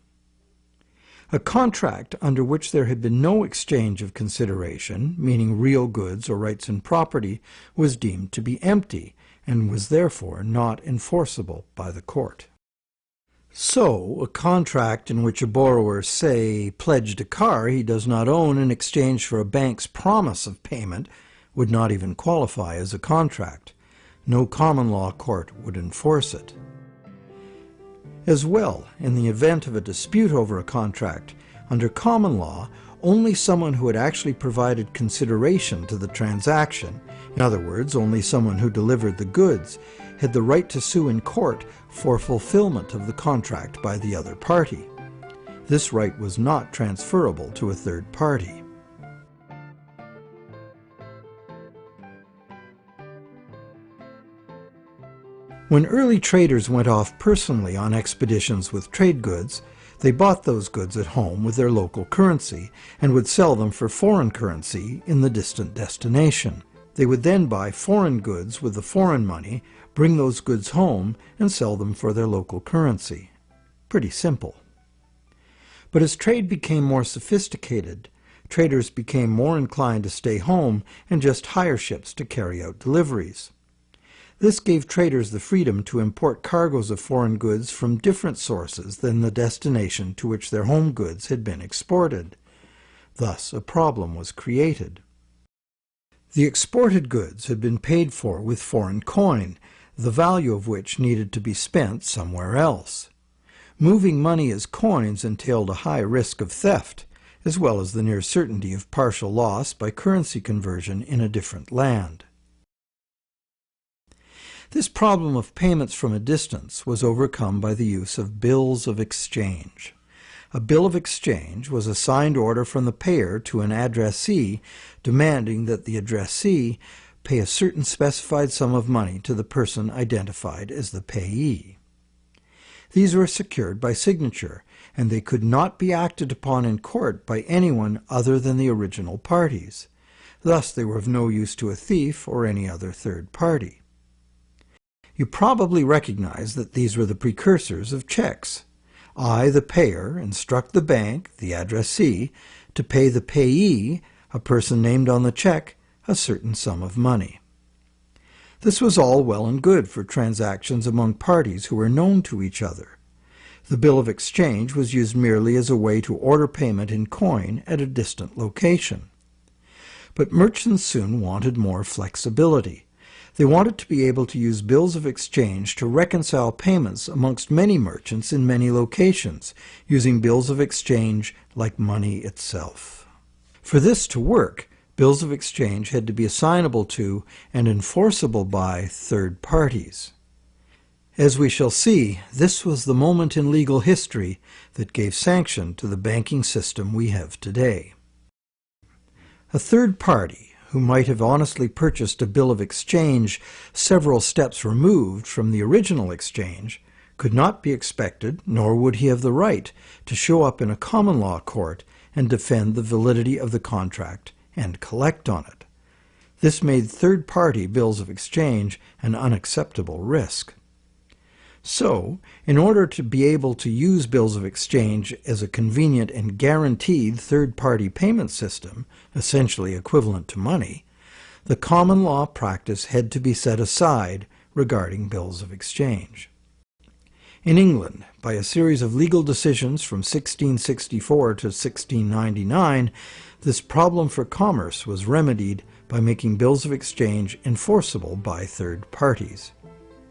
A contract under which there had been no exchange of consideration, meaning real goods or rights in property, was deemed to be empty and was therefore not enforceable by the court. So, a contract in which a borrower, say, pledged a car he does not own in exchange for a bank's promise of payment would not even qualify as a contract. No common law court would enforce it. As well, in the event of a dispute over a contract, under common law, only someone who had actually provided consideration to the transaction, in other words, only someone who delivered the goods, had the right to sue in court for fulfillment of the contract by the other party. This right was not transferable to a third party. When early traders went off personally on expeditions with trade goods, they bought those goods at home with their local currency and would sell them for foreign currency in the distant destination. They would then buy foreign goods with the foreign money, bring those goods home, and sell them for their local currency. Pretty simple. But as trade became more sophisticated, traders became more inclined to stay home and just hire ships to carry out deliveries. This gave traders the freedom to import cargoes of foreign goods from different sources than the destination to which their home goods had been exported. Thus, a problem was created. The exported goods had been paid for with foreign coin, the value of which needed to be spent somewhere else. Moving money as coins entailed a high risk of theft, as well as the near certainty of partial loss by currency conversion in a different land. This problem of payments from a distance was overcome by the use of bills of exchange. A bill of exchange was a signed order from the payer to an addressee demanding that the addressee pay a certain specified sum of money to the person identified as the payee. These were secured by signature, and they could not be acted upon in court by anyone other than the original parties. Thus they were of no use to a thief or any other third party. You probably recognize that these were the precursors of checks. I, the payer, instruct the bank, the addressee, to pay the payee, a person named on the check, a certain sum of money. This was all well and good for transactions among parties who were known to each other. The bill of exchange was used merely as a way to order payment in coin at a distant location. But merchants soon wanted more flexibility. They wanted to be able to use bills of exchange to reconcile payments amongst many merchants in many locations, using bills of exchange like money itself. For this to work, bills of exchange had to be assignable to and enforceable by third parties. As we shall see, this was the moment in legal history that gave sanction to the banking system we have today. A third party, who might have honestly purchased a bill of exchange several steps removed from the original exchange, could not be expected, nor would he have the right, to show up in a common law court and defend the validity of the contract and collect on it. This made third-party bills of exchange an unacceptable risk. So, in order to be able to use bills of exchange as a convenient and guaranteed third-party payment system, essentially equivalent to money, the common law practice had to be set aside regarding bills of exchange. In England, by a series of legal decisions from 1664 to 1699, this problem for commerce was remedied by making bills of exchange enforceable by third parties.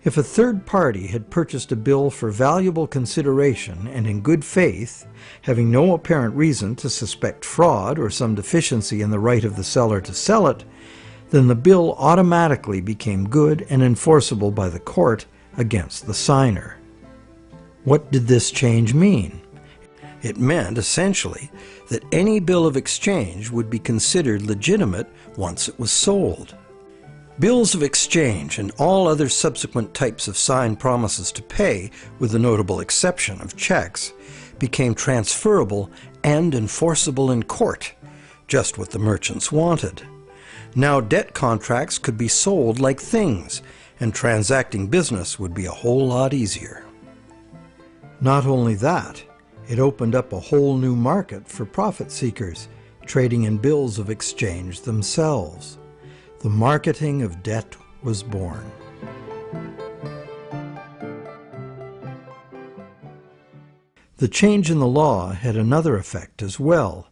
If a third party had purchased a bill for valuable consideration and in good faith, having no apparent reason to suspect fraud or some deficiency in the right of the seller to sell it, then the bill automatically became good and enforceable by the court against the signer. What did this change mean? It meant, essentially, that any bill of exchange would be considered legitimate once it was sold. Bills of exchange and all other subsequent types of signed promises to pay, with the notable exception of checks, became transferable and enforceable in court, just what the merchants wanted. Now debt contracts could be sold like things, and transacting business would be a whole lot easier. Not only that, it opened up a whole new market for profit seekers, trading in bills of exchange themselves. The marketing of debt was born. The change in the law had another effect as well.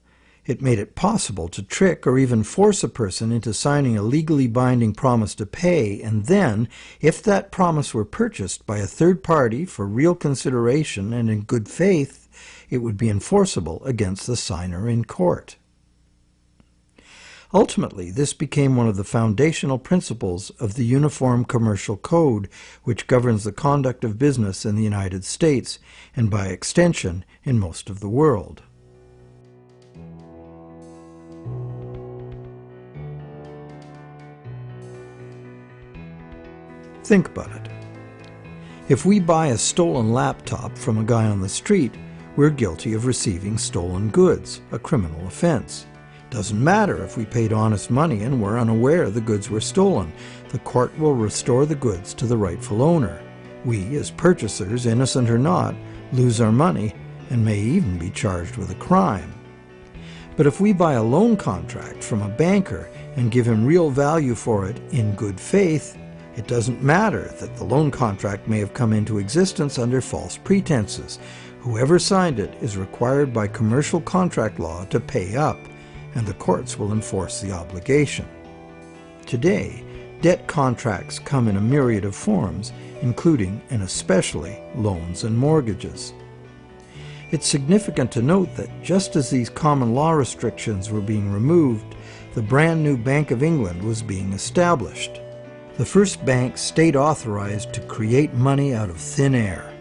It made it possible to trick or even force a person into signing a legally binding promise to pay, and then, if that promise were purchased by a third party for real consideration and in good faith, it would be enforceable against the signer in court. Ultimately, this became one of the foundational principles of the Uniform Commercial Code, which governs the conduct of business in the United States, and by extension, in most of the world. Think about it. If we buy a stolen laptop from a guy on the street, we're guilty of receiving stolen goods, a criminal offense. Doesn't matter if we paid honest money and were unaware the goods were stolen. The court will restore the goods to the rightful owner. We, as purchasers, innocent or not, lose our money and may even be charged with a crime. But if we buy a loan contract from a banker and give him real value for it in good faith, it doesn't matter that the loan contract may have come into existence under false pretenses. Whoever signed it is required by commercial contract law to pay up, and the courts will enforce the obligation. Today, debt contracts come in a myriad of forms, including and especially loans and mortgages. It's significant to note that just as these common law restrictions were being removed, the brand new Bank of England was being established. The first bank state-authorized to create money out of thin air.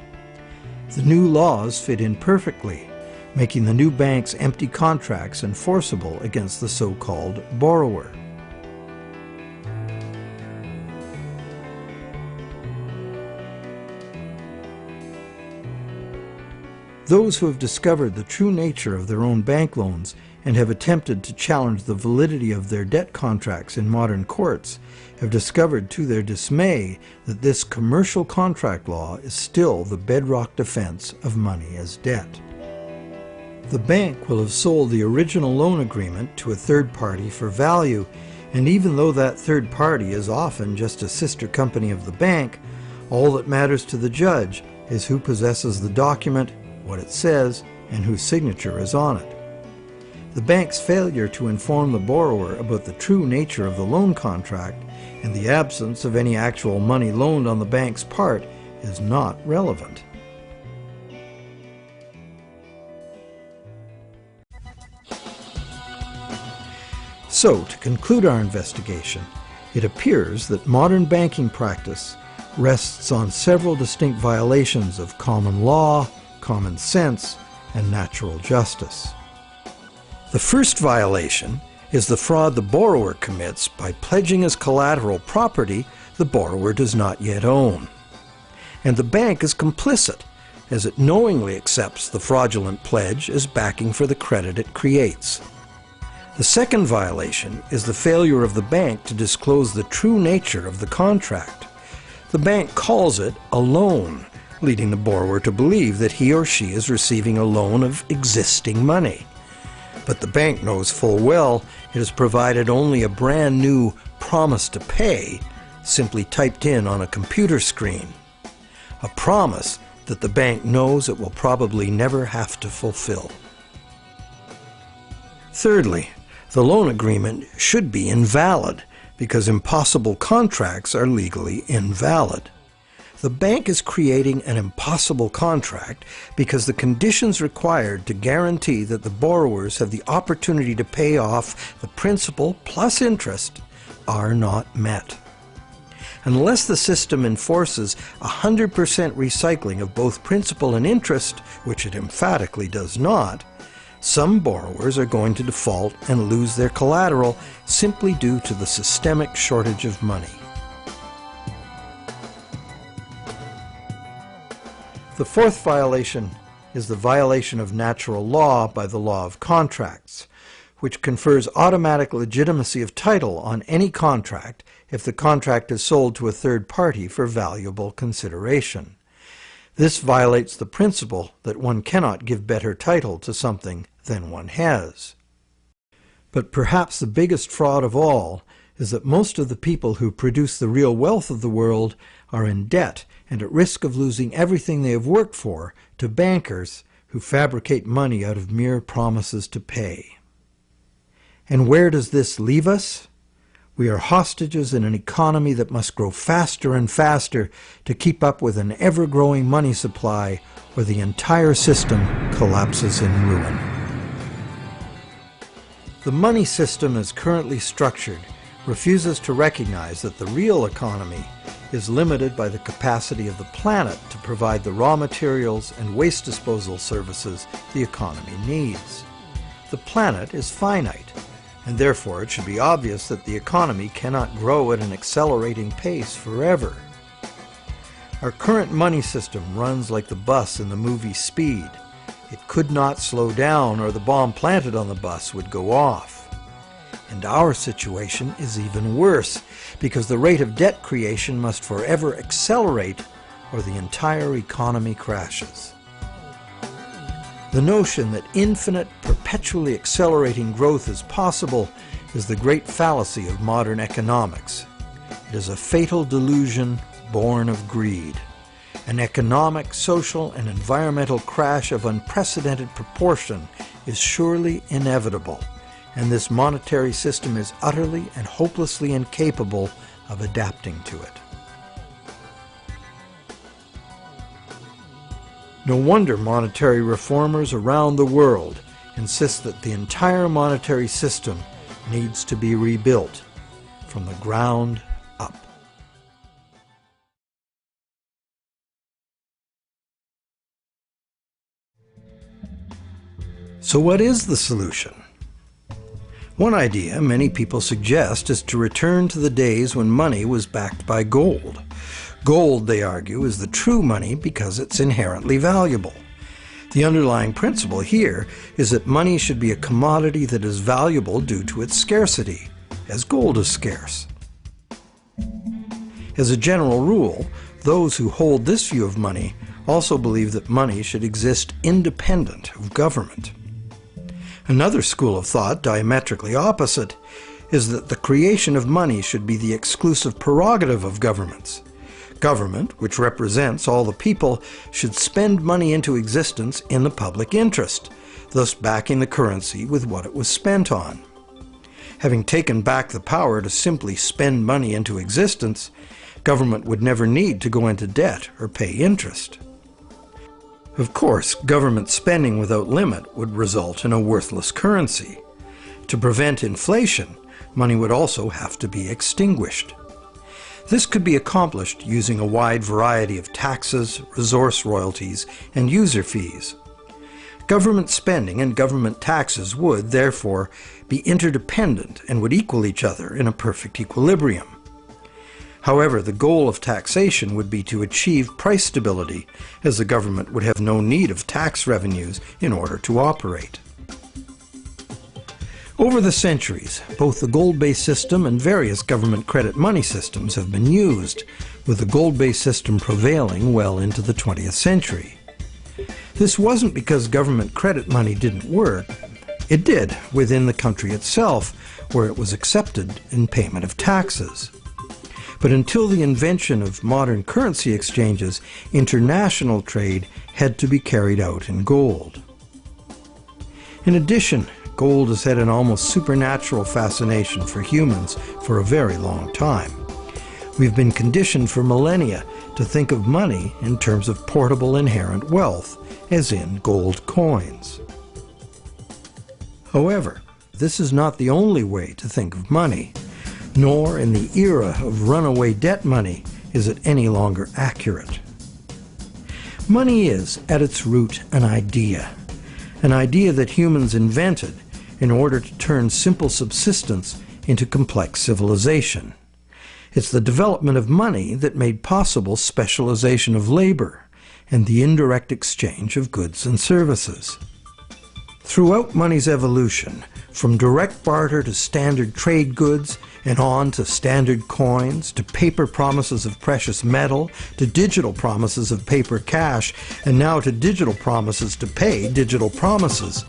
The new laws fit in perfectly, making the new bank's empty contracts enforceable against the so-called borrower. Those who have discovered the true nature of their own bank loans and have attempted to challenge the validity of their debt contracts in modern courts have discovered to their dismay that this commercial contract law is still the bedrock defense of money as debt. The bank will have sold the original loan agreement to a third party for value, and even though that third party is often just a sister company of the bank, all that matters to the judge is who possesses the document, what it says, and whose signature is on it. The bank's failure to inform the borrower about the true nature of the loan contract and the absence of any actual money loaned on the bank's part is not relevant. So, to conclude our investigation, it appears that modern banking practice rests on several distinct violations of common law, common sense, and natural justice. The first violation is the fraud the borrower commits by pledging as collateral property the borrower does not yet own. And the bank is complicit, as it knowingly accepts the fraudulent pledge as backing for the credit it creates. The second violation is the failure of the bank to disclose the true nature of the contract. The bank calls it a loan, leading the borrower to believe that he or she is receiving a loan of existing money. But the bank knows full well it has provided only a brand new promise to pay, simply typed in on a computer screen. A promise that the bank knows it will probably never have to fulfill. Thirdly, the loan agreement should be invalid because impossible contracts are legally invalid. The bank is creating an impossible contract because the conditions required to guarantee that the borrowers have the opportunity to pay off the principal plus interest are not met. Unless the system enforces 100% recycling of both principal and interest, which it emphatically does not, some borrowers are going to default and lose their collateral simply due to the systemic shortage of money. The fourth violation is the violation of natural law by the law of contracts, which confers automatic legitimacy of title on any contract if the contract is sold to a third party for valuable consideration. This violates the principle that one cannot give better title to something than one has. But perhaps the biggest fraud of all is that most of the people who produce the real wealth of the world are in debt and at risk of losing everything they have worked for to bankers who fabricate money out of mere promises to pay. And where does this leave us? We are hostages in an economy that must grow faster and faster to keep up with an ever-growing money supply, or the entire system collapses in ruin. The money system as currently structured refuses to recognize that the real economy is limited by the capacity of the planet to provide the raw materials and waste disposal services the economy needs. The planet is finite, and therefore it should be obvious that the economy cannot grow at an accelerating pace forever. Our current money system runs like the bus in the movie Speed. It could not slow down, or the bomb planted on the bus would go off. And our situation is even worse, because the rate of debt creation must forever accelerate, or the entire economy crashes. The notion that infinite, perpetually accelerating growth is possible is the great fallacy of modern economics. It is a fatal delusion born of greed. An economic, social, and environmental crash of unprecedented proportion is surely inevitable, and this monetary system is utterly and hopelessly incapable of adapting to it. No wonder monetary reformers around the world insist that the entire monetary system needs to be rebuilt from the ground up. So what is the solution? One idea many people suggest is to return to the days when money was backed by gold. Gold, they argue, is the true money because it's inherently valuable. The underlying principle here is that money should be a commodity that is valuable due to its scarcity, as gold is scarce. As a general rule, those who hold this view of money also believe that money should exist independent of government. Another school of thought, diametrically opposite, is that the creation of money should be the exclusive prerogative of governments. Government, which represents all the people, should spend money into existence in the public interest, thus backing the currency with what it was spent on. Having taken back the power to simply spend money into existence, government would never need to go into debt or pay interest. Of course, government spending without limit would result in a worthless currency. To prevent inflation, money would also have to be extinguished. This could be accomplished using a wide variety of taxes, resource royalties, and user fees. Government spending and government taxes would, therefore, be interdependent and would equal each other in a perfect equilibrium. However, the goal of taxation would be to achieve price stability, as the government would have no need of tax revenues in order to operate. Over the centuries, both the gold-based system and various government credit money systems have been used, with the gold-based system prevailing well into the 20th century. This wasn't because government credit money didn't work. It did within the country itself, where it was accepted in payment of taxes. But until the invention of modern currency exchanges, international trade had to be carried out in gold. In addition, gold has had an almost supernatural fascination for humans for a very long time. We've been conditioned for millennia to think of money in terms of portable inherent wealth, as in gold coins. However, this is not the only way to think of money, nor in the era of runaway debt money is it any longer accurate. Money is, at its root, an idea that humans invented in order to turn simple subsistence into complex civilization. It's the development of money that made possible specialization of labor and the indirect exchange of goods and services. Throughout money's evolution, from direct barter to standard trade goods, and on to standard coins, to paper promises of precious metal, to digital promises of paper cash, and now to digital promises to pay digital promises.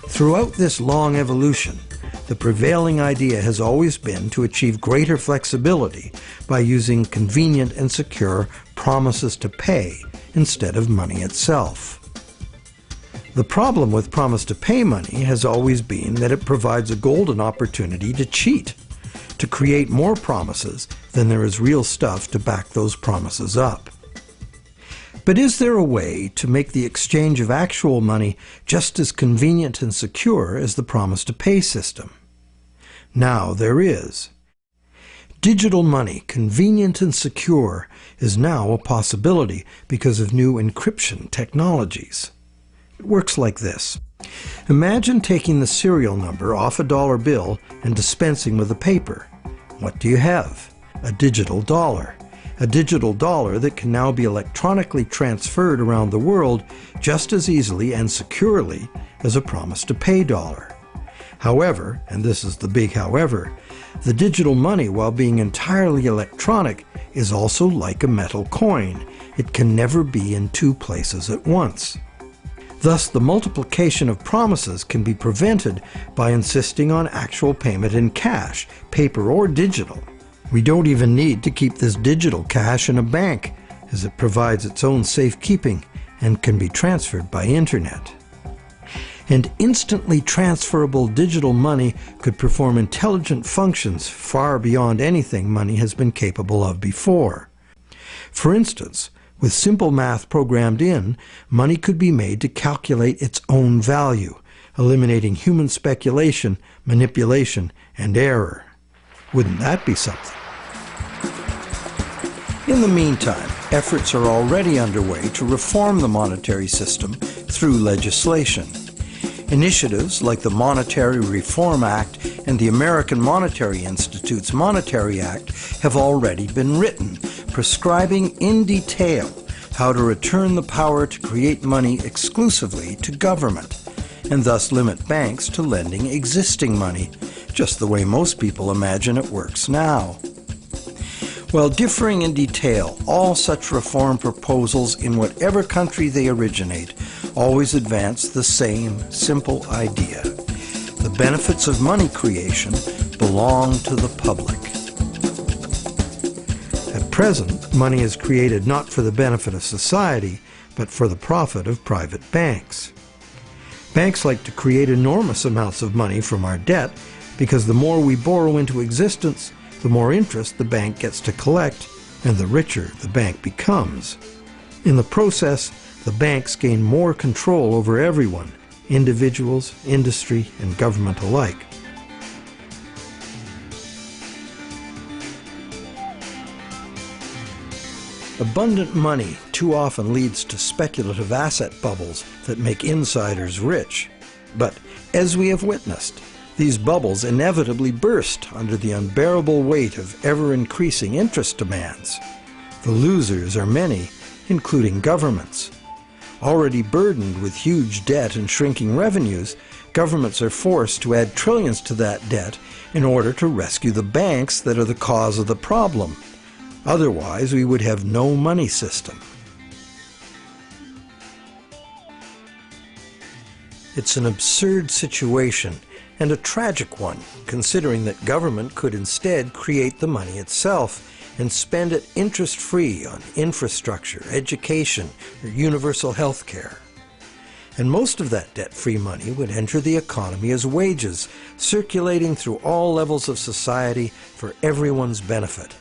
Throughout this long evolution, the prevailing idea has always been to achieve greater flexibility by using convenient and secure promises to pay instead of money itself. The problem with promise-to-pay money has always been that it provides a golden opportunity to cheat, to create more promises than there is real stuff to back those promises up. But is there a way to make the exchange of actual money just as convenient and secure as the promise-to-pay system? Now there is. Digital money, convenient and secure, is now a possibility because of new encryption technologies. It works like this. Imagine taking the serial number off a dollar bill and dispensing with the paper. What do you have? A digital dollar. A digital dollar that can now be electronically transferred around the world just as easily and securely as a promise-to-pay dollar. However, and this is the big however, the digital money, while being entirely electronic, is also like a metal coin. It can never be in two places at once. Thus, the multiplication of promises can be prevented by insisting on actual payment in cash, paper or digital. We don't even need to keep this digital cash in a bank, as it provides its own safekeeping and can be transferred by internet. And instantly transferable digital money could perform intelligent functions far beyond anything money has been capable of before. For instance, with simple math programmed in, money could be made to calculate its own value, eliminating human speculation, manipulation, and error. Wouldn't that be something? In the meantime, efforts are already underway to reform the monetary system through legislation. Initiatives like the Monetary Reform Act and the American Monetary Institute's Monetary Act have already been written, prescribing in detail how to return the power to create money exclusively to government, and thus limit banks to lending existing money, just the way most people imagine it works now. While differing in detail, all such reform proposals in whatever country they originate always advance the same simple idea. The benefits of money creation belong to the public. At present, money is created not for the benefit of society, but for the profit of private banks. Banks like to create enormous amounts of money from our debt because the more we borrow into existence, the more interest the bank gets to collect, and the richer the bank becomes. In the process, the banks gain more control over everyone, individuals, industry, and government alike. Abundant money too often leads to speculative asset bubbles that make insiders rich. But as we have witnessed, these bubbles inevitably burst under the unbearable weight of ever-increasing interest demands. The losers are many, including governments. Already burdened with huge debt and shrinking revenues, governments are forced to add trillions to that debt in order to rescue the banks that are the cause of the problem. Otherwise, we would have no money system. It's an absurd situation, and a tragic one, considering that government could instead create the money itself and spend it interest-free on infrastructure, education, or universal health care. And most of that debt-free money would enter the economy as wages, circulating through all levels of society for everyone's benefit.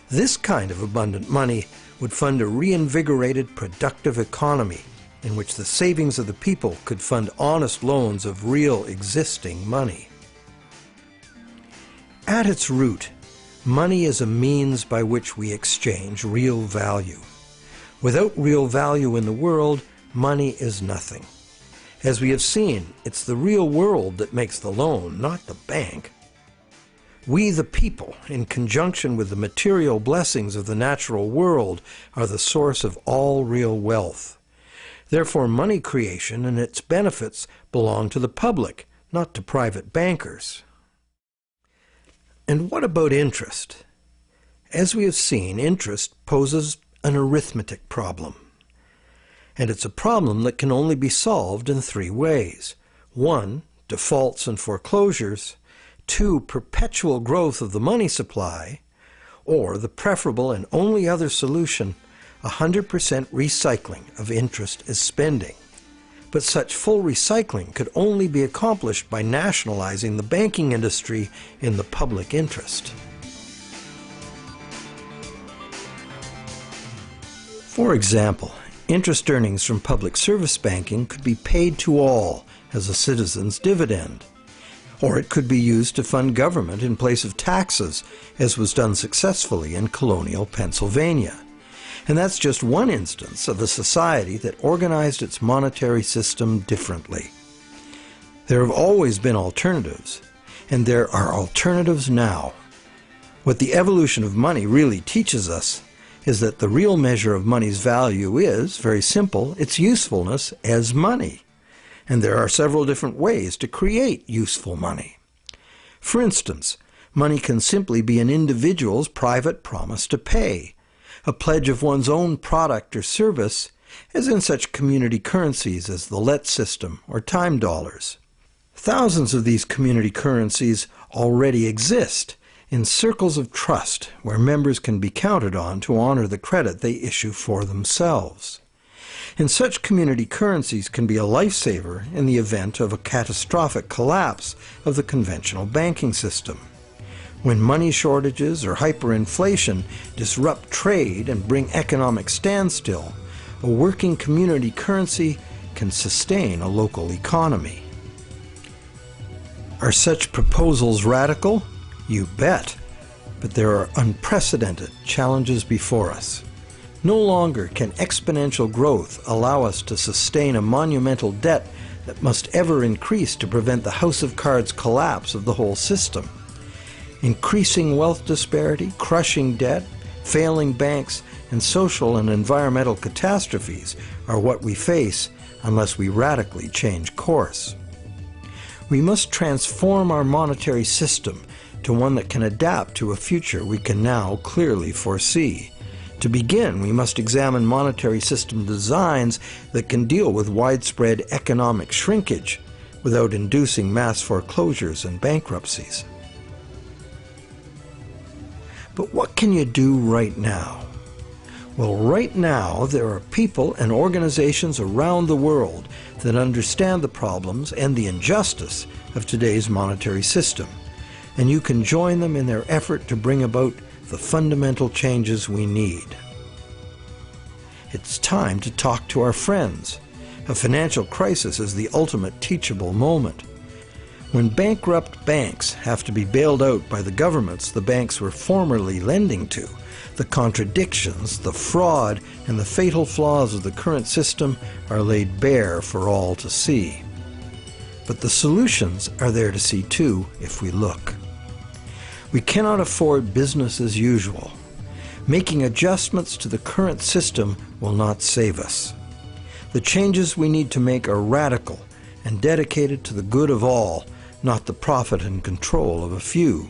This kind of abundant money would fund a reinvigorated, productive economy in which the savings of the people could fund honest loans of real existing money. At its root, money is a means by which we exchange real value. Without real value in the world, money is nothing. As we have seen, it's the real world that makes the loan, not the bank. We, the people, in conjunction with the material blessings of the natural world, are the source of all real wealth. Therefore, money creation and its benefits belong to the public, not to private bankers. And what about interest? As we have seen, interest poses an arithmetic problem. And it's a problem that can only be solved in three ways. 1, defaults and foreclosures. 2, perpetual growth of the money supply. Or the preferable and only other solution, 100% recycling of interest as spending. But such full recycling could only be accomplished by nationalizing the banking industry in the public interest. For example, interest earnings from public service banking could be paid to all as a citizen's dividend. Or it could be used to fund government in place of taxes, as was done successfully in colonial Pennsylvania. And that's just one instance of a society that organized its monetary system differently. There have always been alternatives, and there are alternatives now. What the evolution of money really teaches us is that the real measure of money's value is, very simple, its usefulness as money. And there are several different ways to create useful money. For instance, money can simply be an individual's private promise to pay, a pledge of one's own product or service, as in such community currencies as the let system or time dollars. Thousands of these community currencies already exist in circles of trust where members can be counted on to honor the credit they issue for themselves. And such community currencies can be a lifesaver in the event of a catastrophic collapse of the conventional banking system. When money shortages or hyperinflation disrupt trade and bring economic standstill, a working community currency can sustain a local economy. Are such proposals radical? You bet. But there are unprecedented challenges before us. No longer can exponential growth allow us to sustain a monumental debt that must ever increase to prevent the house of cards collapse of the whole system. Increasing wealth disparity, crushing debt, failing banks, and social and environmental catastrophes are what we face unless we radically change course. We must transform our monetary system to one that can adapt to a future we can now clearly foresee. To begin, we must examine monetary system designs that can deal with widespread economic shrinkage without inducing mass foreclosures and bankruptcies. But what can you do right now? Well, right now there are people and organizations around the world that understand the problems and the injustice of today's monetary system, and you can join them in their effort to bring about the fundamental changes we need. It's time to talk to our friends. A financial crisis is the ultimate teachable moment. When bankrupt banks have to be bailed out by the governments the banks were formerly lending to, the contradictions, the fraud, and the fatal flaws of the current system are laid bare for all to see. But the solutions are there to see too if we look. We cannot afford business as usual. Making adjustments to the current system will not save us. The changes we need to make are radical and dedicated to the good of all, not the profit and control of a few.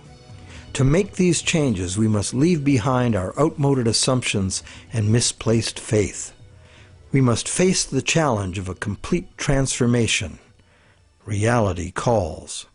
To make these changes, we must leave behind our outmoded assumptions and misplaced faith. We must face the challenge of a complete transformation. Reality calls.